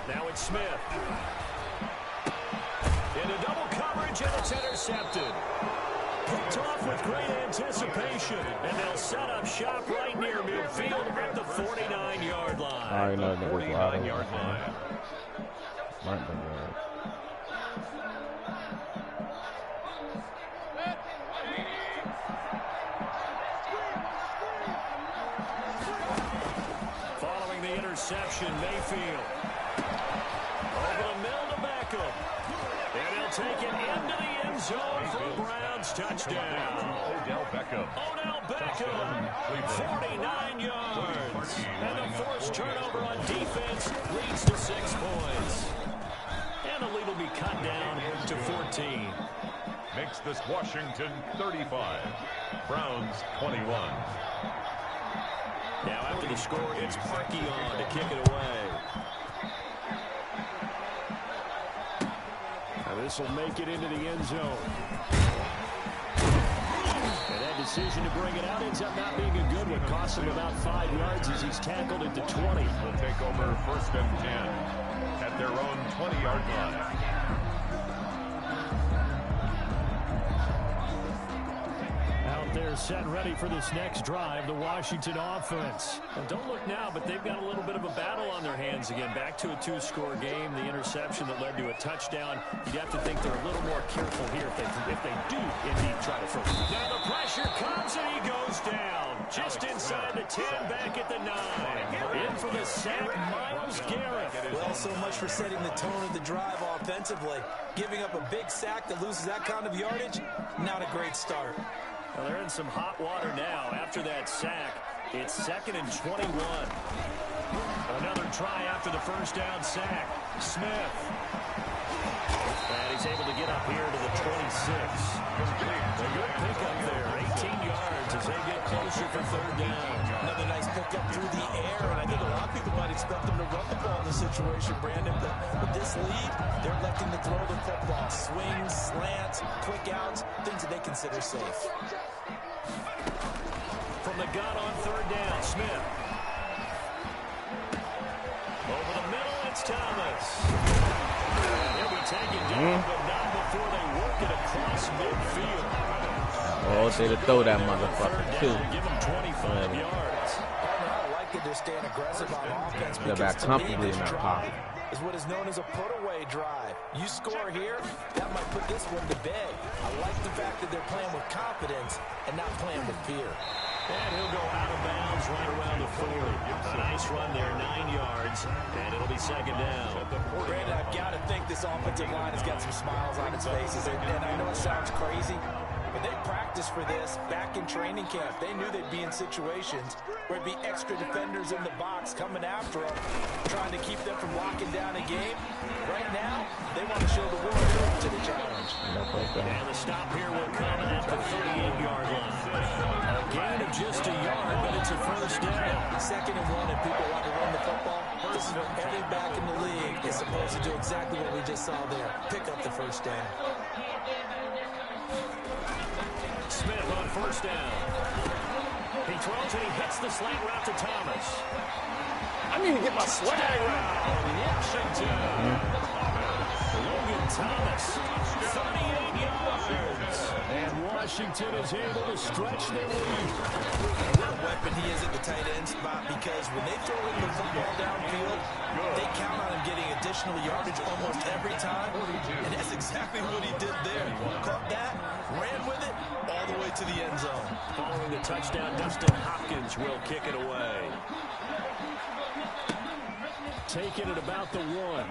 Now it's Smith. Into double coverage, and it's intercepted. Picked off with great anticipation, and they'll set up shop right near midfield at the 49-yard line. I already know that was 49-yard line. Right there. Following the interception, Mayfield. Over the middle to Beckham. And he'll take it into the end zone for a Browns touchdown. Odell Beckham. Odell Beckham, 49 yards. And the forced turnover on defense leads to 6 points. And the lead will be cut down to 14. Makes this Washington 35. Browns 21. Now after the score, it's Parkey on to kick it away. Now this will make it into the end zone. And that decision to bring it out ends up not being a good one. Costs him about 5 yards as he's tackled it to 20. Will take over first and 10 at their own 20-yard line. They're set and ready for this next drive, the Washington offense. And don't look now, but they've got a little bit of a battle on their hands again. Back to a 2-score game, the interception that led to a touchdown. You'd have to think they're a little more careful here if they do indeed try to throw. Now the pressure comes and he goes down. Just inside the 10, back at the 9. In for the sack, Myles Garrett. Well, so much for setting the tone of the drive offensively. Giving up a big sack that loses that kind of yardage, not a great start. Well, they're in some hot water now. After that sack, it's 2nd and 21. Another try after the first down sack. Smith. And he's able to get up here to the 26. A good pickup there. 18 yards as they get closer for 3rd down. Another nice pickup through the air, and I think a lot of people might expect them to run the ball in this situation, Brandon, but with this lead, they're electing to throw the football. Swings, slants, quick outs, things that they consider safe. From the gun on 3rd down, Smith. Over the middle, it's Thomas. And he'll be taken down, but not before they work it across midfield. Oh, they to throw that motherfucker too. Give him 25 yards. I like that they're staying aggressive on offense They're because back to me, comfortably this in that drive pocket. is what is known as a put-away drive. You score here, that might put this one to bed. I like the fact that they're playing with confidence and not playing with fear. And he'll go out of bounds right around the 40. A nice run there, 9 yards, and it'll be 2nd down. Brandon, I've got to think this offensive line has got some smiles on its faces. And I know it sounds crazy, but they practiced for this back in training camp. They knew they'd be in situations where it'd be extra defenders in the box coming after them, trying to keep them from locking down a game. Right now, they want to show the world to the challenge. And the stop here will come at the 38-yard line. A gain of just a 2nd and 1 and people want to run the football, this is what every back in the league is supposed to do, exactly what we just saw there. Pick up the first down. Smith on first down. He throws and he hits the slant route to Thomas. I need to get my swag Washington. Logan Thomas, 38 yards. And Washington is able to stretch their lead. What a weapon he is at the tight end spot, because when they throw him the football downfield, they count on him getting additional yardage almost every time. And that's exactly what he did there. Caught that, ran with it, all the way to the end zone. Following the touchdown, Dustin Hopkins will kick it away. Taking it about the 1.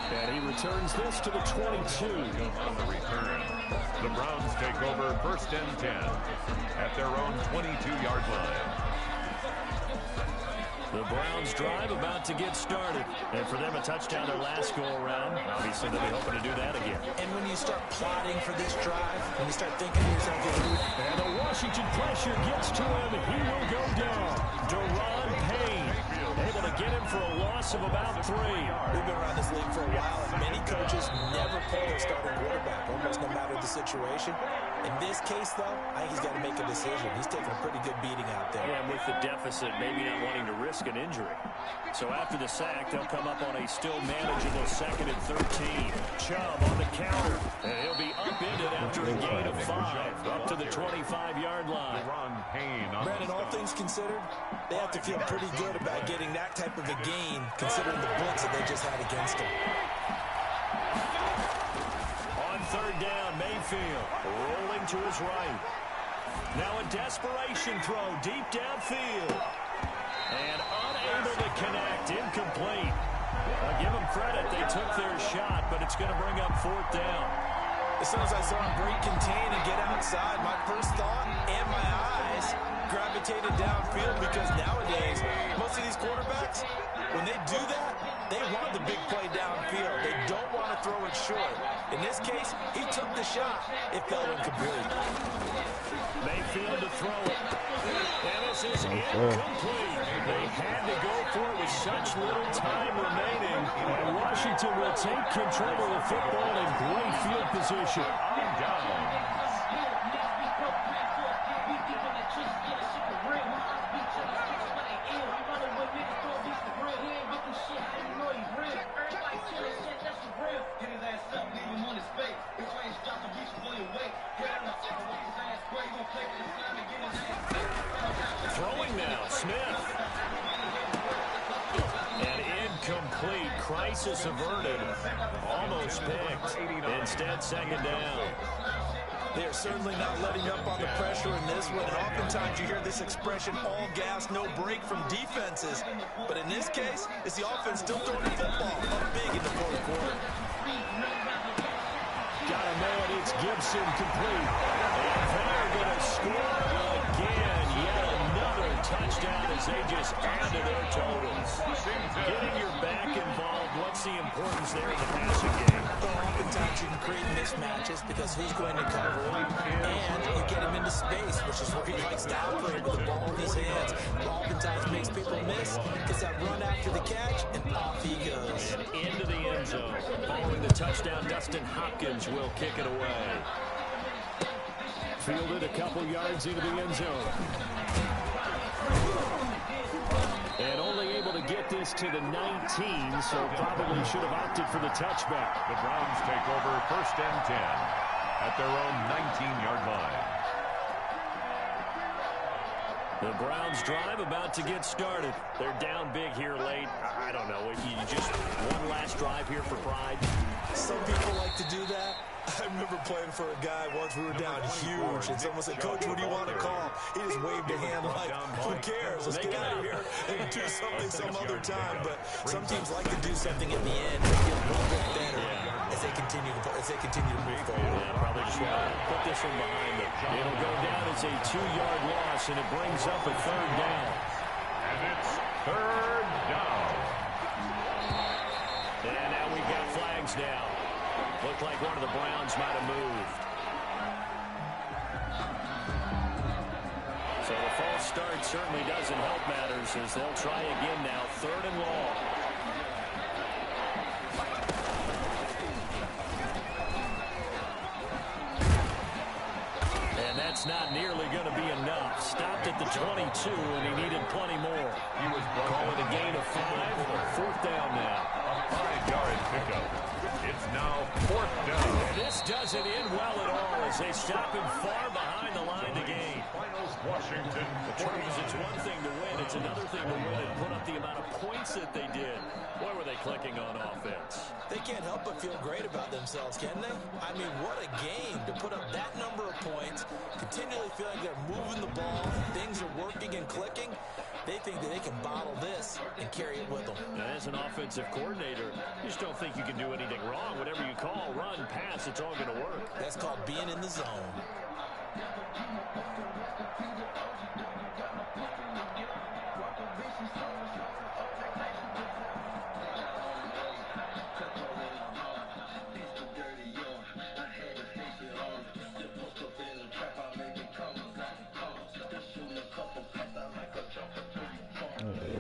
And he returns this to the 22. On the return, the Browns take over 1st and 10 at their own 22-yard line. The Browns drive about to get started. And for them, a touchdown their last go-around. Obviously, they'll be hoping to do that again. And when you start plotting for this drive, when you start thinking to yourself, and the Washington pressure gets to him, and he will go down. Deron Payne, able to get him for a loss of about 3. We've been around this league for a while, and many coaches never pull their starting quarterback, almost no matter the situation. In this case, though, I think he's got to make a decision. He's taking a pretty good beating out there. Yeah, and with the deficit, maybe not wanting to risk an injury. So after the sack, they'll come up on a still manageable 2nd and 13. Chubb on the counter, and he'll be upended after a gain of 5, up to the 25-yard line. Brandon, all things considered, they have to feel pretty good about getting that type of a gain, considering the blitz that they just had against him. On 3rd down, Mayfield rolling to his right. Now a desperation throw deep downfield. And unable to connect, incomplete. I'll give them credit, they took their shot, but it's going to bring up 4th down. As soon as I saw him break contain and get outside, my first thought and my eyes gravitated downfield, because nowadays, most of these quarterbacks, when they do that, they want the big play downfield. They don't want to throw it short. In this case, he took the shot. It fell incomplete. Mayfield to throw it. And this is incomplete. They had to go for it with such little time remaining. And Washington will take control of the football in great field position. Throwing now, Smith. And incomplete. Crisis averted. Almost picked. Instead, 2nd down. They are certainly not letting up on the pressure in this one, and oftentimes you hear this expression, all gas, no break from defenses. But in this case, it's the offense still throwing the football up big in the 4th quarter. Gotta know it, it's Gibson complete. And they're gonna score again. Yet another touchdown as they just add to their totals. Getting your back involved, what's the importance there in the passing game? Well, oftentimes you can create mismatches because who's going to cover him, and you get him into space, which is where he likes to operate with the ball in his hands. Oftentimes makes people miss, gets that run after the catch, and off he goes. And into the end zone. Following the touchdown, Dustin Hopkins will kick it away. Fielded a couple yards into the end zone. And only able to get this to the 19, so probably should have opted for the touchback. The Browns take over 1st and 10 at their own 19-yard line. The Browns drive about to get started. They're down big here late. I don't know. You just one last drive here for pride. Some people like to do that. I remember playing for a guy once. We were down huge, and someone said, "Coach, what do you want to call?" He just waved a hand like, "Who cares? Let's get out of here and do something some other time." But some teams like to do something at the end to get a little bit better as they continue to move forward. Yeah, probably just want to put this one behind them. It'll go down as a 2-yard loss, and it brings up a 3rd down. And it's 3rd down. And now we've got flags down. Looked like one of the Browns might have moved. So the false start certainly doesn't help matters as they'll try again now, 3rd and long. And that's not nearly going to be enough. Stopped at the 22, and he needed plenty more. He was call it a gain of 5. 4th down now. A 5-yard pickup. It's now 4th down. And this doesn't end well at all as they stop him far behind the line to gain. Finals, Washington. The truth is, it's one thing to win. It's another thing to win and put up the amount of points that they did. Boy, were they clicking on offense. They can't help but feel great about themselves, can they? I mean, what a game to put up that number of points, continually feeling they're moving the ball, things are working and clicking. They think that they can bottle this and carry it with them. And as an offensive coordinator, you just don't think you can do anything wrong. Whatever you call, run, pass, it's all going to work. That's called being in the zone.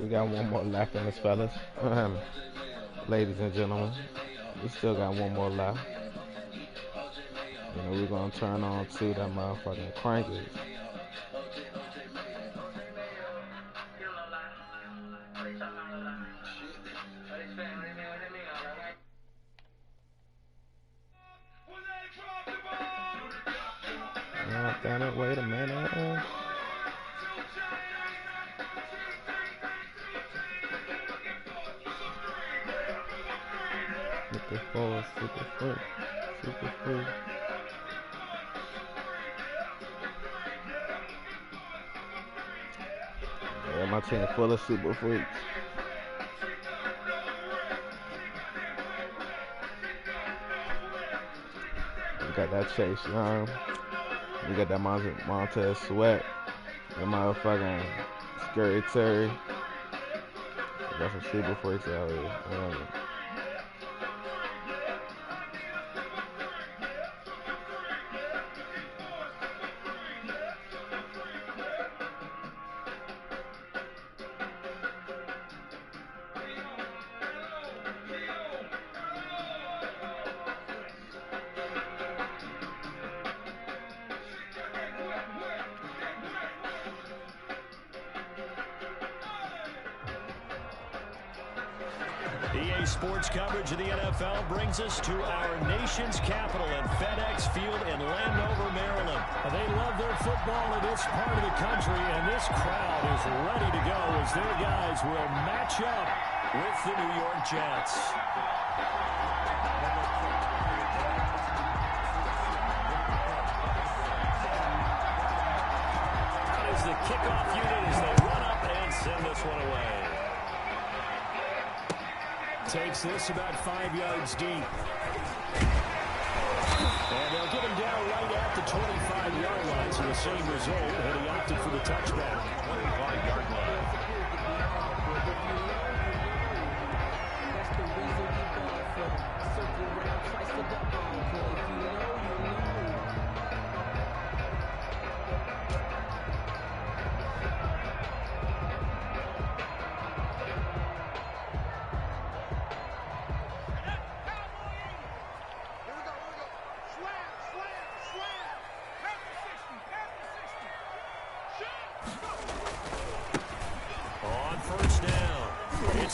We got one more lap in this, fellas. Ladies and gentlemen, we still got one more lap. You know, we're going to turn on to that motherfucking crankers. Oh, damn it, wait a minute. Super full, super free, super free. Yeah, my team full of super freaks. We got that Chase Young. We got that Montez Sweat. The motherfucking Scary Terry. We got some super freaks out here. EA Sports coverage of the NFL brings us to our nation's capital at FedEx Field in Landover, Maryland. They love their football in this part of the country, and this crowd is ready to go as their guys will match up with the New York Jets. That is the kickoff unit as they run up and send this one away. Takes this about 5 yards deep. And they'll get him down right at the 25-yard line, so the same result, and he opted for the touchback. 25-yard line. That's the reason we ball for circle around twice the double. If you know, you know.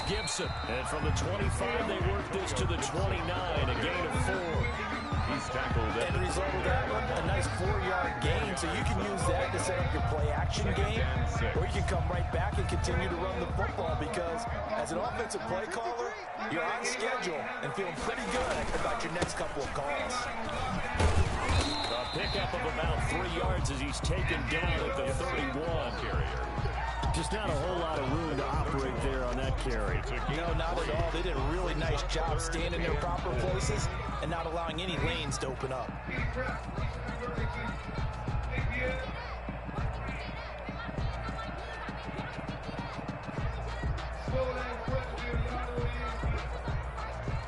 Gibson. And from the 25, they work this to the 29, a gain of 4. He's tackled at And result of that one, a nice 4-yard gain, so you can use that to set up your play-action game, or you can come right back and continue to run the football because as an offensive play caller, you're on schedule and feeling pretty good about your next couple of calls. A pickup of about 3 yards as he's taken down at the 31 carrier. Just not a whole lot of room to operate there on that carry. No, not at all. They did a really nice job staying in their proper places and not allowing any lanes to open up.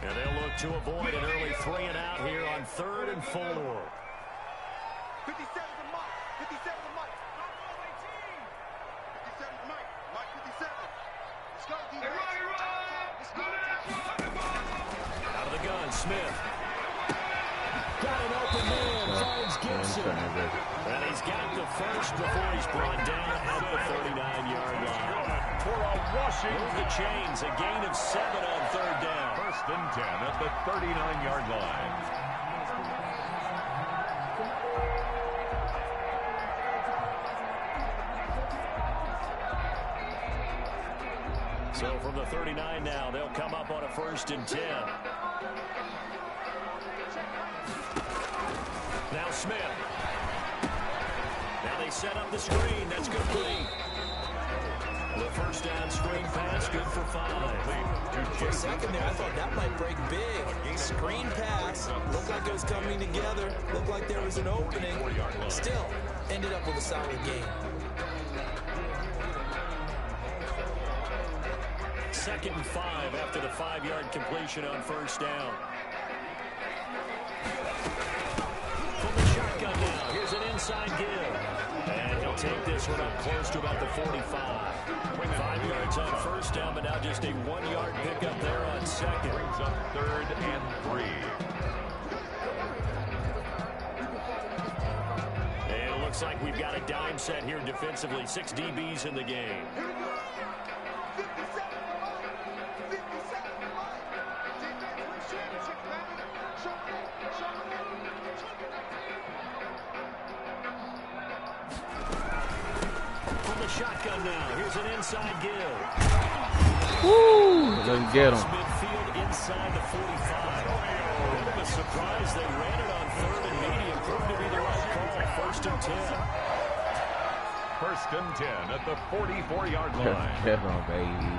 And they'll look to avoid an early 3 and out here on 3rd and 4. 57 to Mike. 57 to Mike. Out of the gun, Smith. Got an open man, finds Gibson. And he's got the first before he's brought down at the 39-yard line. For a rushing. Move the chains, a gain of 7 on third down. First and 10 at the 39-yard line. So from the 39 now, they'll come up on a first and 10. Now Smith. Now they set up the screen. That's complete. The first down screen pass, good for 5. For a second there, I thought that might break big. Screen pass. Looked like it was coming together. Looked like there was an opening. Still, ended up with a solid game. Second and 5 after the 5-yard completion on first down. From the shotgun now, here's an inside give. And he'll take this one up close to about the 45. 5 yards on first down, but now just a 1-yard pickup there on second. Brings up third and 3. And it looks like we've got a dime set here defensively. 6 DBs in the game. Shotgun now. Here's an inside give. Woo! Doesn't get him. Midfield inside the 45. A bit of a surprise. They ran it on third and medium. Proved to be the right call. First and 10. First and 10 at the 44-yard line. Get him, baby.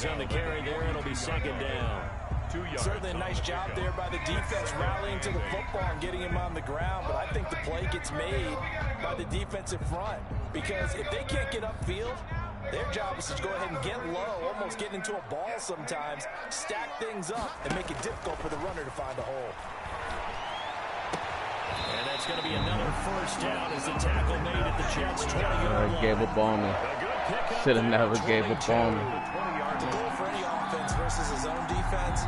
On the carry there, it'll be second down. 2 yards. Certainly a nice job there by the defense rallying to the football and getting him on the ground, but I think the play gets made by the defensive front because if they can't get upfield, their job is to go ahead and get low, almost get into a ball sometimes, stack things up, and make it difficult for the runner to find a hole. And that's going to be another first down as the tackle made at the Jets' 20-yard line. Gave up on me. Should have never gave up on me. The goal for any offense versus his own defense,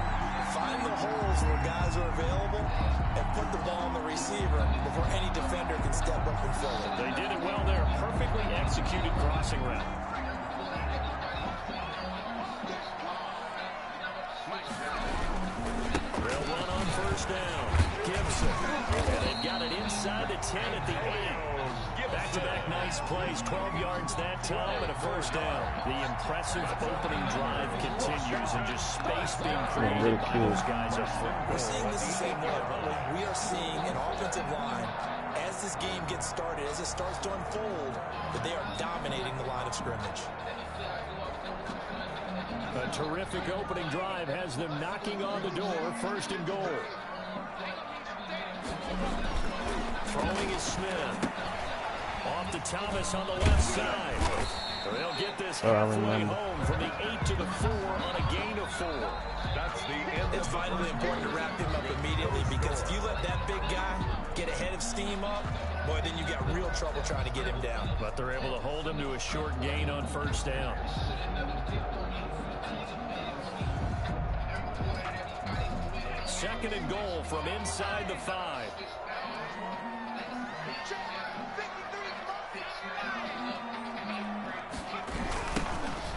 find the holes where guys are available and put the ball on the receiver before any defender can step up and fill it. They did it well there. Perfectly executed crossing route. They'll run on first down. Gibson. And they've got it inside the 10 at the 8. Back-to-back nice plays, 12 yards that time and a first down. The impressive opening drive continues and just space being created by those guys up front. We're seeing this the same way. We are seeing an offensive line, as this game gets started, as it starts to unfold, that they are dominating the line of scrimmage. A terrific opening drive has them knocking on the door, first and goal. Throwing is Smith. Off to Thomas on the left side. They'll get this halfway home from the 8 to the 4 on a gain of 4. That's the end. It's vitally important to wrap him up immediately because if you let that big guy get ahead of steam up, boy, then you got real trouble trying to get him down. But they're able to hold him to a short gain on first down. Second and goal from inside the 5.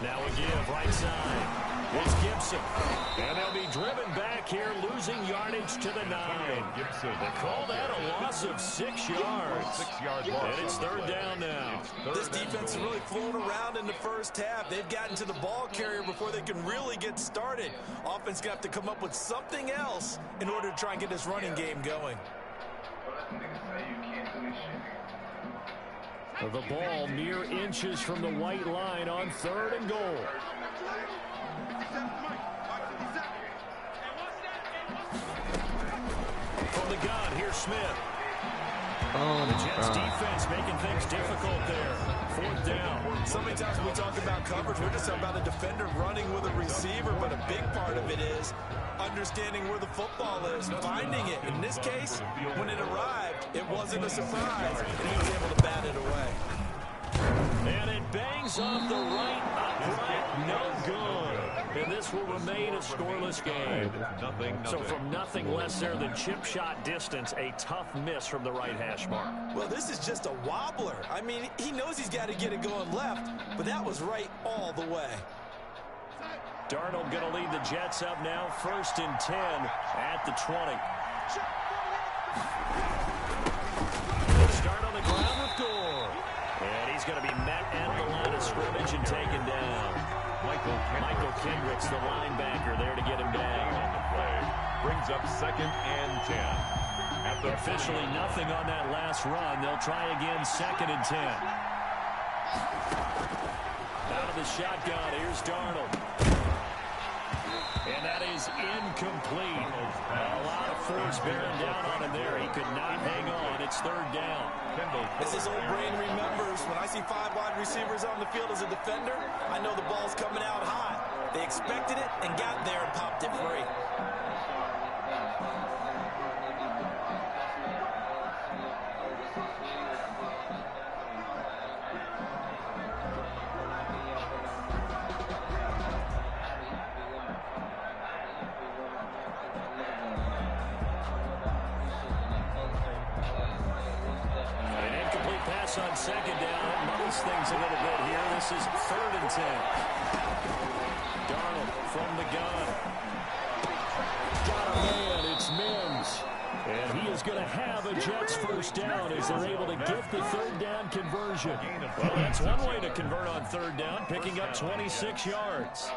Now a give right side. It's Gibson. And they'll be driven back here, losing yardage to the 9. Gibson. They call that a loss of 6 yards. 6-yard loss. And it's third down now. This defense is really flown around in the first half. They've gotten to the ball carrier before they can really get started. Offense got to come up with something else in order to try and get this running game going. The ball mere inches from the white line on third and goal. From the gun, here's Smith. Oh, The Jets defense making things difficult there. 4th down. So many times when we talk about coverage, we're just talking about a defender running with a receiver, but a big part of it is understanding where the football is, finding it. In this case, when it arrived, it wasn't a surprise, and he was able to bat it away. And it bangs off the right upright. No good. And this will remain a scoreless game. So from nothing less there than chip shot distance, a tough miss from the right hash mark. Well, this is just a wobbler. I mean, he knows he's got to get it going left, but that was right all the way. Darnold going to lead the Jets up now. 1st and 10 at the 20. Start on the ground with Gore. And he's going to be met at the line of scrimmage and taken down. Michael Kendricks, the linebacker, there to get him down. On the play. Brings up 2nd and 10. At the Officially nothing on that last run. They'll try again 2nd and 10. Out of the shotgun, here's Darnold. And that is incomplete. A lot of force bearing down on him there. He could not hang on. It's 3rd down. As his old brain remembers, when I see 5 wide receivers on the field as a defender, I know the ball's coming out high. They expected it and got there and popped it free. On 2nd down, muddles things a little bit here. This is 3rd and 10. Darnold from the gun. Got a man, it's Mims. And he is going to have a Jets 1st down as they're able to get the 3rd down conversion. Well, that's one way to convert on 3rd down, picking up 26 yards.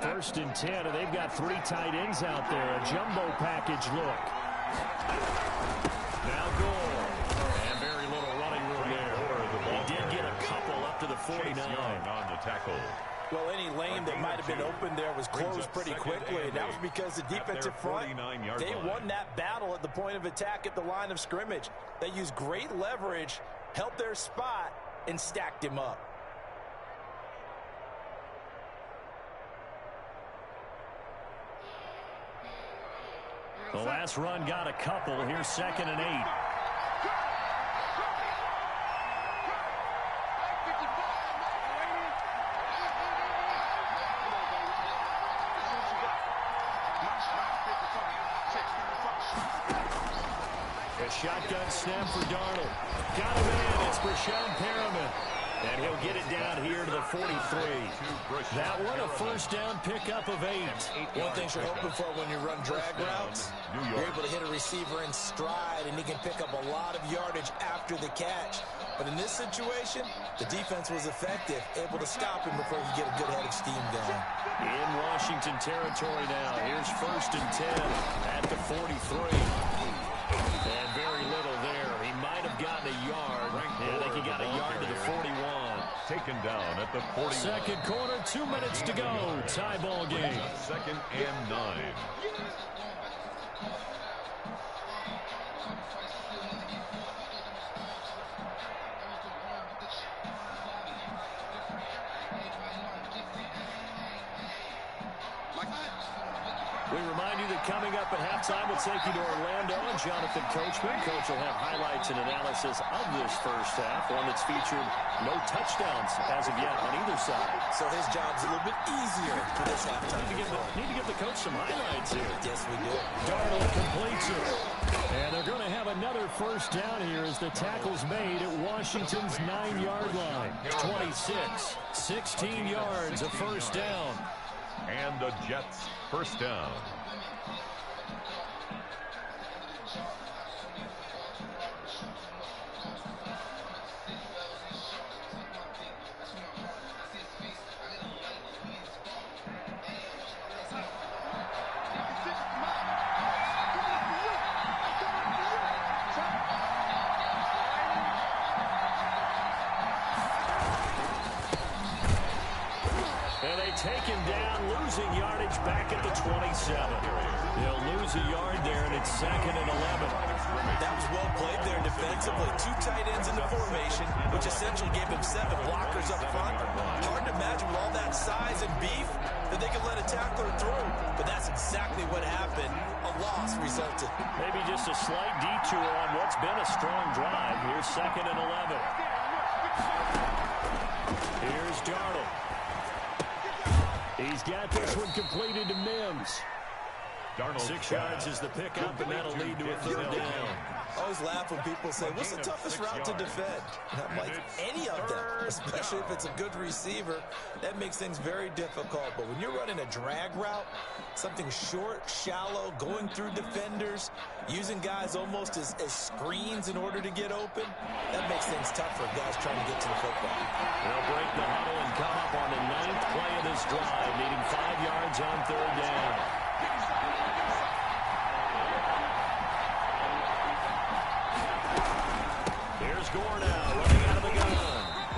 First and 10, and they've got 3 tight ends out there. A jumbo package look. Now Gore. And very little running room there. He did get a couple up to the 49. On the tackle. Well, any lane that might have been open there was closed pretty quickly, and that was because the defensive front, they won that battle at the point of attack at the line of scrimmage. They used great leverage, helped their spot, and stacked him up. The last run got a couple. Here's 2nd and 8. A shotgun snap for Darnold. Got him in. It's Brashad Perriman. And he'll get it down here to the 43. That one, a 1st down pickup of 8. One thing you're hoping for when you run drag routes, you're able to hit a receiver in stride, and he can pick up a lot of yardage after the catch. But in this situation, the defense was effective, able to stop him before he could get a good head of steam going. In Washington territory now. Here's 1st and 10 at the 43. And very little there. He might have gotten a yard. Yeah, I think he got a yard to the 41. Taken down at the 40. 2nd quarter, 2 minutes to go. Tie ball game. 2nd and 9. We remind you that coming up at halftime, we'll take you to Orlando and Jonathan Coachman. Coach will have highlights and analysis of this 1st half, one that's featured no touchdowns as of yet on either side. So his job's a little bit easier for this halftime. Need to give the coach some highlights here. Yes, we do. Darnold completes it. And they're going to have another 1st down here as the tackle's made at Washington's 9-yard line. 26, 16 yards, a 1st down. And the Jets 1st down. taken down, losing yardage back at the 27. He'll lose a yard there, and it's 2nd and 11. That was well played there defensively. 2 tight ends in the formation, which essentially gave him 7 blockers up front. Hard to imagine with all that size and beef that they could let a tackler through. But that's exactly what happened. A loss resulted. Maybe just a slight detour on what's been a strong drive. Here's 2nd and 11. Here's Darnold. He's got this one completed to Mims. 6 yards is the pickup, and that'll lead to a 3rd down. I always laugh when people say, what's the toughest route to defend? And I'm like, any of them, especially if it's a good receiver. That makes things very difficult. But when you're running a drag route, something short, shallow, going through defenders, using guys almost as screens in order to get open, that makes things tough for guys trying to get to the football. They'll break the huddle and come up on the 9th play of this drive, needing 5 yards on 3rd down. Here's Gore now, running out of the gun.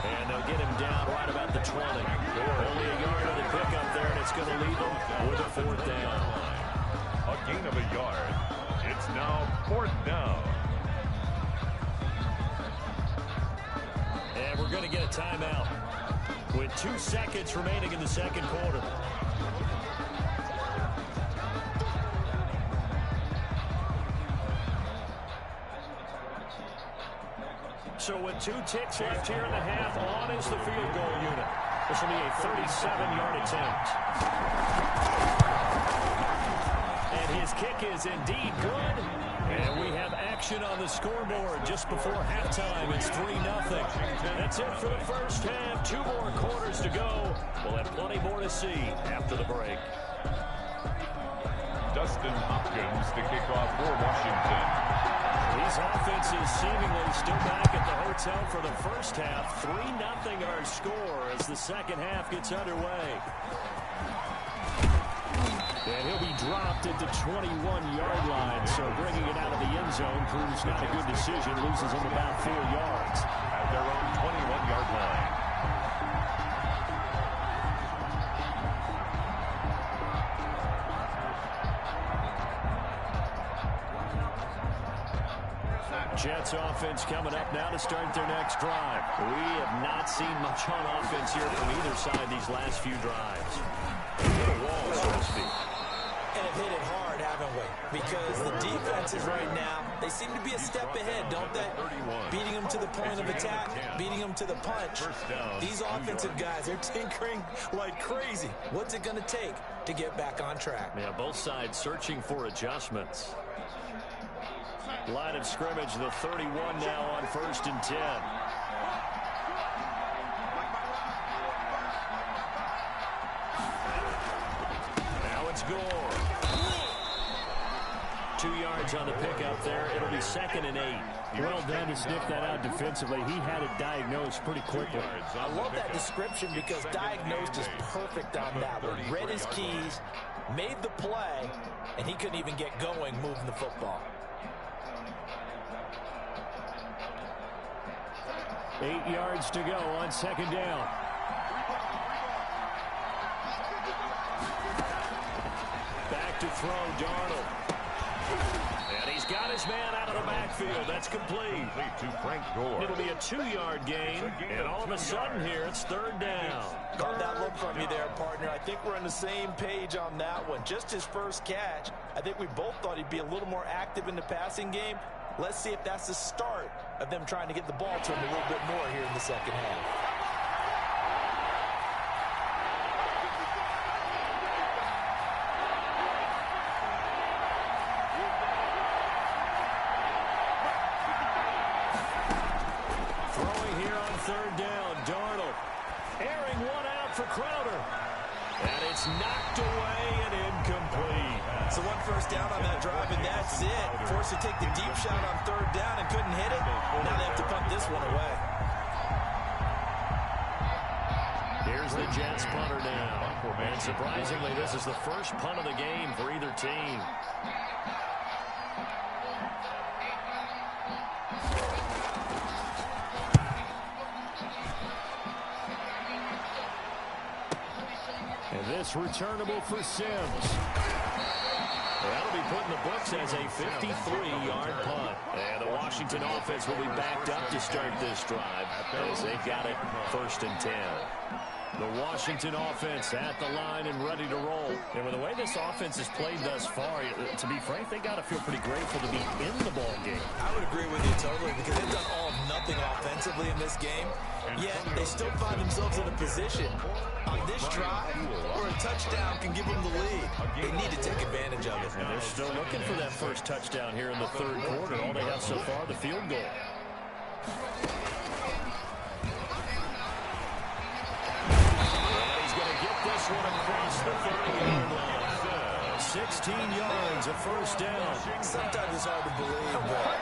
And they'll get him down right about the 20. Only a yard of the pickup there, and it's going to leave them with a 4th down. A gain of a yard. It's now 4th down. And we're going to get a timeout with 2 seconds remaining in the 2nd quarter. So with 2 ticks left here in the half, on is the field goal unit. This will be a 37-yard attempt. And his kick is indeed good. And we have action on the scoreboard just before halftime. It's 3-0. That's it for the first half. 2 more quarters to go. We'll have plenty more to see after the break. Dustin Hopkins to kick off for Washington. These offenses seemingly still back at the hotel for the first half. 3-0 our score as the second half gets underway. And he'll be dropped at the 21-yard line, so bringing it out of the end zone proves not a good decision. Loses him about 4 yards. At their own 21-yard line. Jets offense coming up now to start their next drive. We have not seen much on offense here from either side these last few drives. The wall, so to speak. And have hit it hard, haven't we? Because the defenses right now, they seem to be a step ahead, don't they? Beating them to the point of attack, beating them to the punch. These offensive guys, they're tinkering like crazy. What's it going to take to get back on track? Yeah, both sides searching for adjustments. Line of scrimmage, the 31 now on 1st and 10. Now it's Gore. 2 yards on the pickup there. It'll be 2nd and 8. Well done to sniff that out defensively. He had it diagnosed pretty quickly. I love that description because diagnosed is perfect on that one. Read his keys, made the play, and he couldn't even get going moving the football. 8 yards to go on 2nd down. Back to throw, Darnold. And he's got his man out of the backfield. That's complete. To Frank Gore. It'll be a 2-yard gain, and all of a sudden here, it's 3rd down. Caught that look from you there, partner. I think we're on the same page on that one. Just his first catch. I think we both thought he'd be a little more active in the passing game. Let's see if that's the start of them trying to get the ball to him a little bit more here in the second half. Throwing here on 3rd down, Darnold. Airing one out for Crowder. And it's knocked away and incomplete. So 1 first down on that drive, and that's it. Forced to take the deep shot on 3rd down and couldn't hit it. Now they have to punt this one away. Here's the Jets punter now. And surprisingly, this is the first punt of the game for either team. It's returnable for Sims. That'll be put in the books as a 53-yard punt. And the Washington offense will be backed up to start this drive as they've got it 1st and 10. The Washington offense at the line and ready to roll. And with the way this offense has played thus far, to be frank, they got to feel pretty grateful to be in the ball game. I would agree with you totally because they've done all nothing offensively in this game, yet they still find themselves in a position on this drive where a touchdown can give them the lead. They need to take advantage of it. And they're still looking for that first touchdown here in the 3rd quarter. All they have so far, the field goal. He's going to get this one across the 30-yard line. 16 yards, a 1st down. Sometimes it's hard to believe, but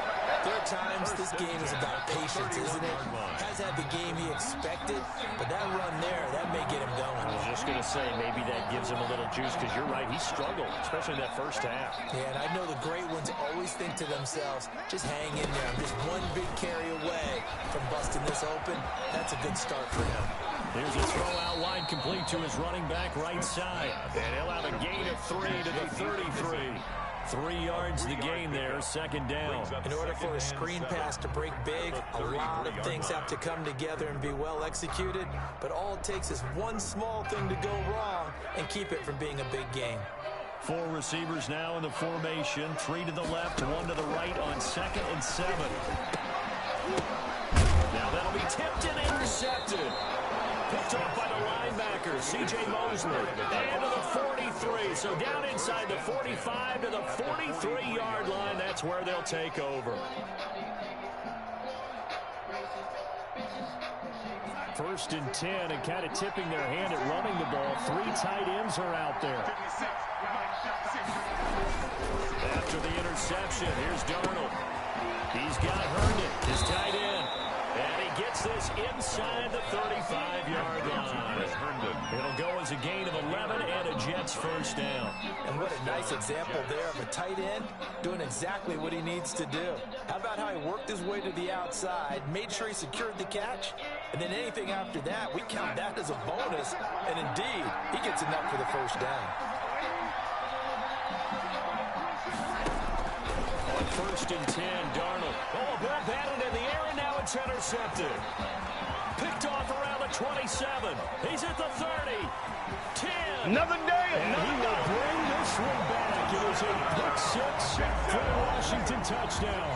there are times this game is about patience, isn't it? Has had the game he expected, but that run there, that may get him going. I was just going to say, maybe that gives him a little juice because you're right, he struggled, especially in that 1st half. Yeah, and I know the great ones always think to themselves, just hang in there. I'm just one big carry away from busting this open. That's a good start for him. Here's a throw out wide, complete to his running back right side. And he'll have a gain of 3 to the 33. 3 yards the gain there, 2nd down. In order for a screen pass to break big, a lot of things have to come together and be well executed. But all it takes is one small thing to go wrong and keep it from being a big gain. 4 receivers now in the formation. 3 to the left, 1 to the right on 2nd and 7. Now that'll be tipped and intercepted. Picked off by the linebacker, C.J. Mosley. And to the 43. So down inside the 45 to the 43-yard line. That's where they'll take over. 1st and 10, and kind of tipping their hand at running the ball. 3 tight ends are out there. After the interception, here's Darnold. He's got Herndon, his tight end. And he gets this inside the 35-yard line. It'll go as a gain of 11 and a Jets 1st down. And what a nice example there of a tight end doing exactly what he needs to do. How about how he worked his way to the outside, made sure he secured the catch, and then anything after that, we count that as a bonus. And indeed, he gets enough for the 1st down. On 1st and 10, Darnold. Oh, a ball batted in the air, and now it's intercepted. Picked off around the 27. He's at the 30. 10. Another day. And he will bring this one back. It was a pick 6 for the Washington touchdown.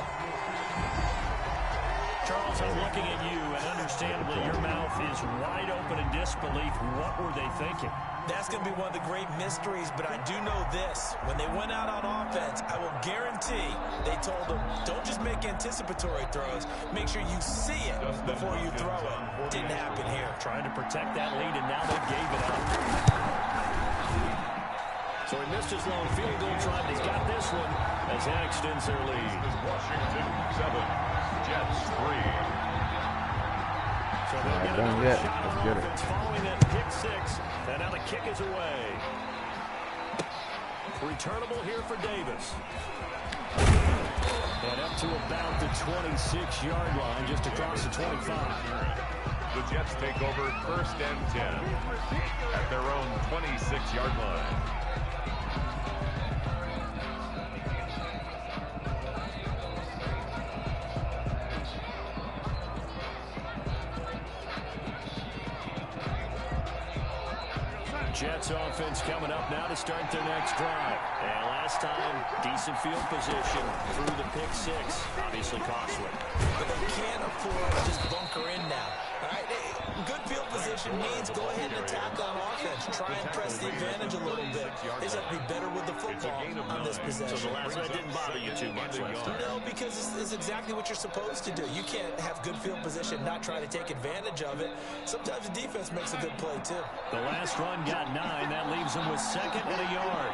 Charles, I'm looking at you, and understandably your mouth is wide open in disbelief. What were they thinking? That's going to be one of the great mysteries, but I do know this. When they went out on offense, I will guarantee they told them, don't just make anticipatory throws. Make sure you see it before you throw it. Didn't happen here. Trying to protect that lead, and now they gave it up. So he missed his long field goal try, but he's got this one as that extends their lead. Washington 7, Jets 3. So they'll get done another yet. shot Let's on get it. offense following that pick 6. And now the kick is away. Returnable here for Davis. And up to about the 26-yard line, just across the 25. The Jets take over 1st and 10 at their own 26-yard line. Jets offense coming up now to start their next drive. And last time, decent field position through the pick 6. Obviously costly. But they can't afford to just bunker in now. All right? Good field position means go ahead and attack on offense. Try and press the advantage a little bit. They just have to be better with the football on this possession. So the last one didn't bother you too much last time. No, because it's exactly what you're supposed to do. You can't have good field position, not try to take advantage of it. Sometimes the defense makes a good play, too. The last run got 9. That leaves them with 2nd and a yard.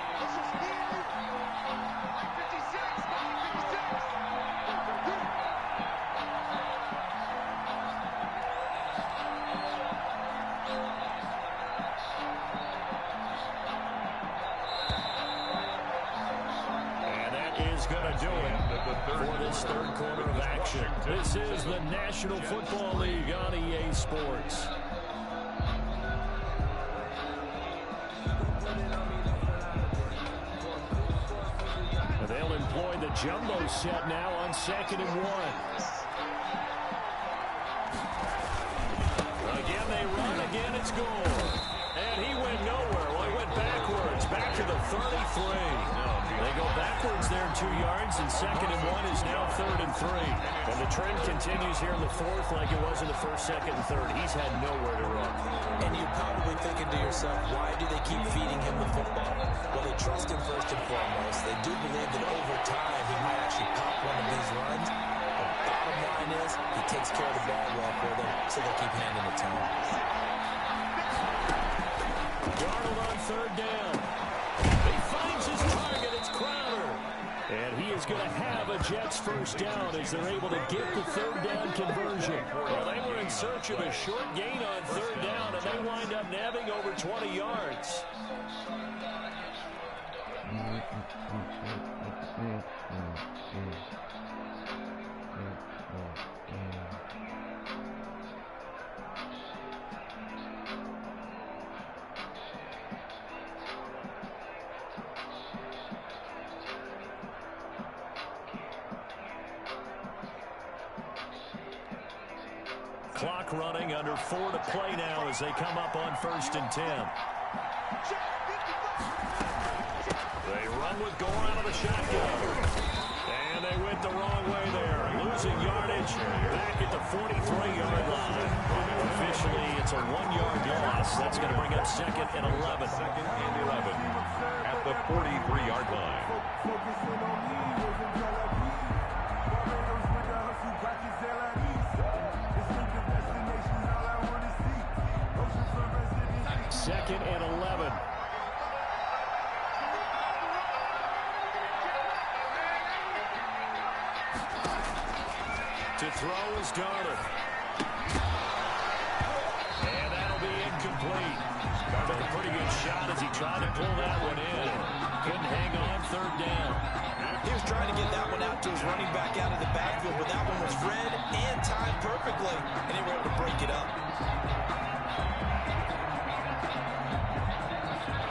And that is going to do it for this 3rd quarter of action. This is the National Football League on EA Sports. a jumbo set now on 2nd and 1. Again, they run. Again, it's Gore. And he went nowhere. Well, he went backwards. Back to the 33. They go backwards there 2 yards, and 2nd and 1 is now 3rd and 3. And the trend continues here in the 4th like it was in the 1st, 2nd, and 3rd. He's had nowhere to run. And you're probably thinking to yourself, why do they keep feeding him the football? Well, they trust him first and foremost. They do believe that over time he might actually pop one of these runs. But bottom line is, he takes care of the ball well for them, so they'll keep handing it to him. Darnold on 3rd down. He finds his target. It's Crowder. And he is going to have a Jets first down as they're able to get the 3rd down conversion. Well, they were in search of a short gain on 3rd down, and they wind up nabbing over 20 yards. Clock running, under 4 to play now as they come up on 1st and 10. They run with Gore out of the shotgun. And they went the wrong way there. Losing yardage back at the 43-yard line. Officially, it's a 1-yard loss. That's going to bring up 2nd and 11. 2nd and 11 at the 43-yard line. Second and 11. To throw is Darnold. And that'll be incomplete. Took a pretty good shot as he tried to pull that one in. Couldn't hang on 3rd down. He was trying to get that one out to his running back out of the backfield, but that one was read and timed perfectly, and they were able to break it up.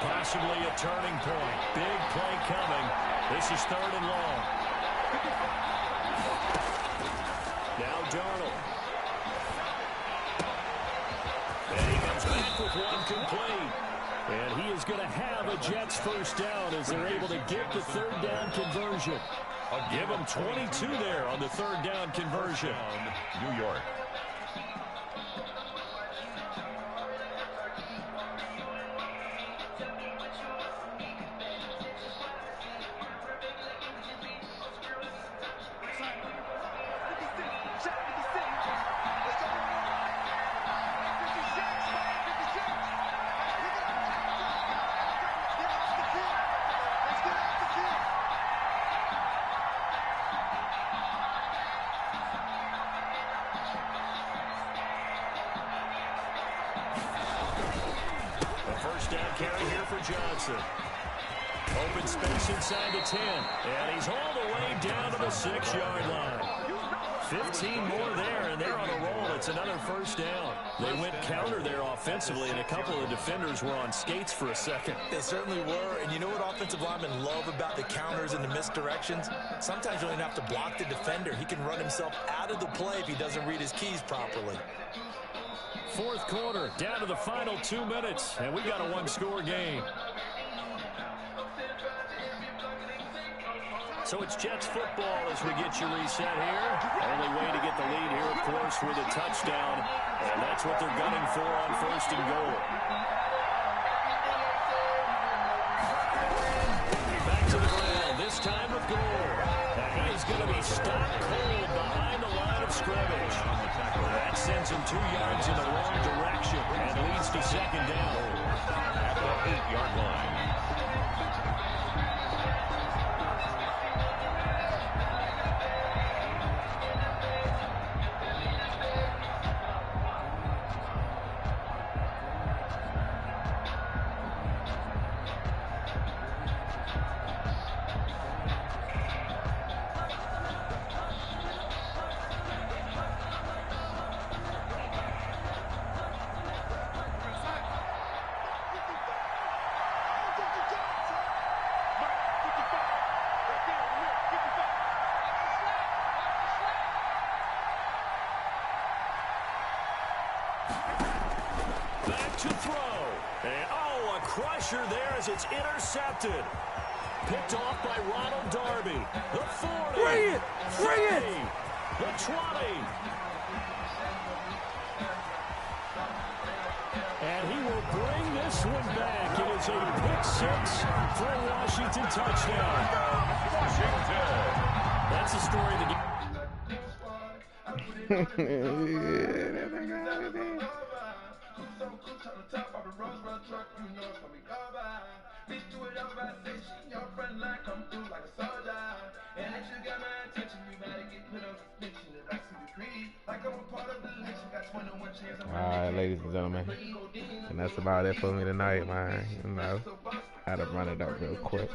Possibly a turning point. Big play coming. This is 3rd and long. Now Darnold. And he comes back with one complete. And he is going to have a Jets first down as they're able to get the 3rd down conversion. I'll give them 22 there on the 3rd down conversion. New York. Open space inside the 10. And he's all the way down to the 6-yard line. 15 more there, and they're on a roll. It's another first down. They went counter there offensively, and a couple of defenders were on skates for a second. They certainly were, and you know what offensive linemen love about the counters and the misdirections? Sometimes you don't even have to block the defender. He can run himself out of the play if he doesn't read his keys properly. 4th quarter, down to the final 2 minutes, and we got a 1-score game. So it's Jets football as we get you reset here. Only way to get the lead here, of course, with a touchdown. And that's what they're gunning for on 1st and goal. Back to the ground, this time with Gore. And he is going to be stopped cold behind the line of scrimmage. That sends him 2 yards in the wrong direction and leads to 2nd down. At the 8-yard line. to throw. And, oh, a crusher there as it's intercepted. Picked off by Ronald Darby. The 40. Bring it! Bring it! The 20. And he will bring this one back. It is a pick six for a Washington touchdown. Washington. That's the story of the game. Alright, ladies and gentlemen, and that's about it for me tonight, man. You know, had to run it up real quick.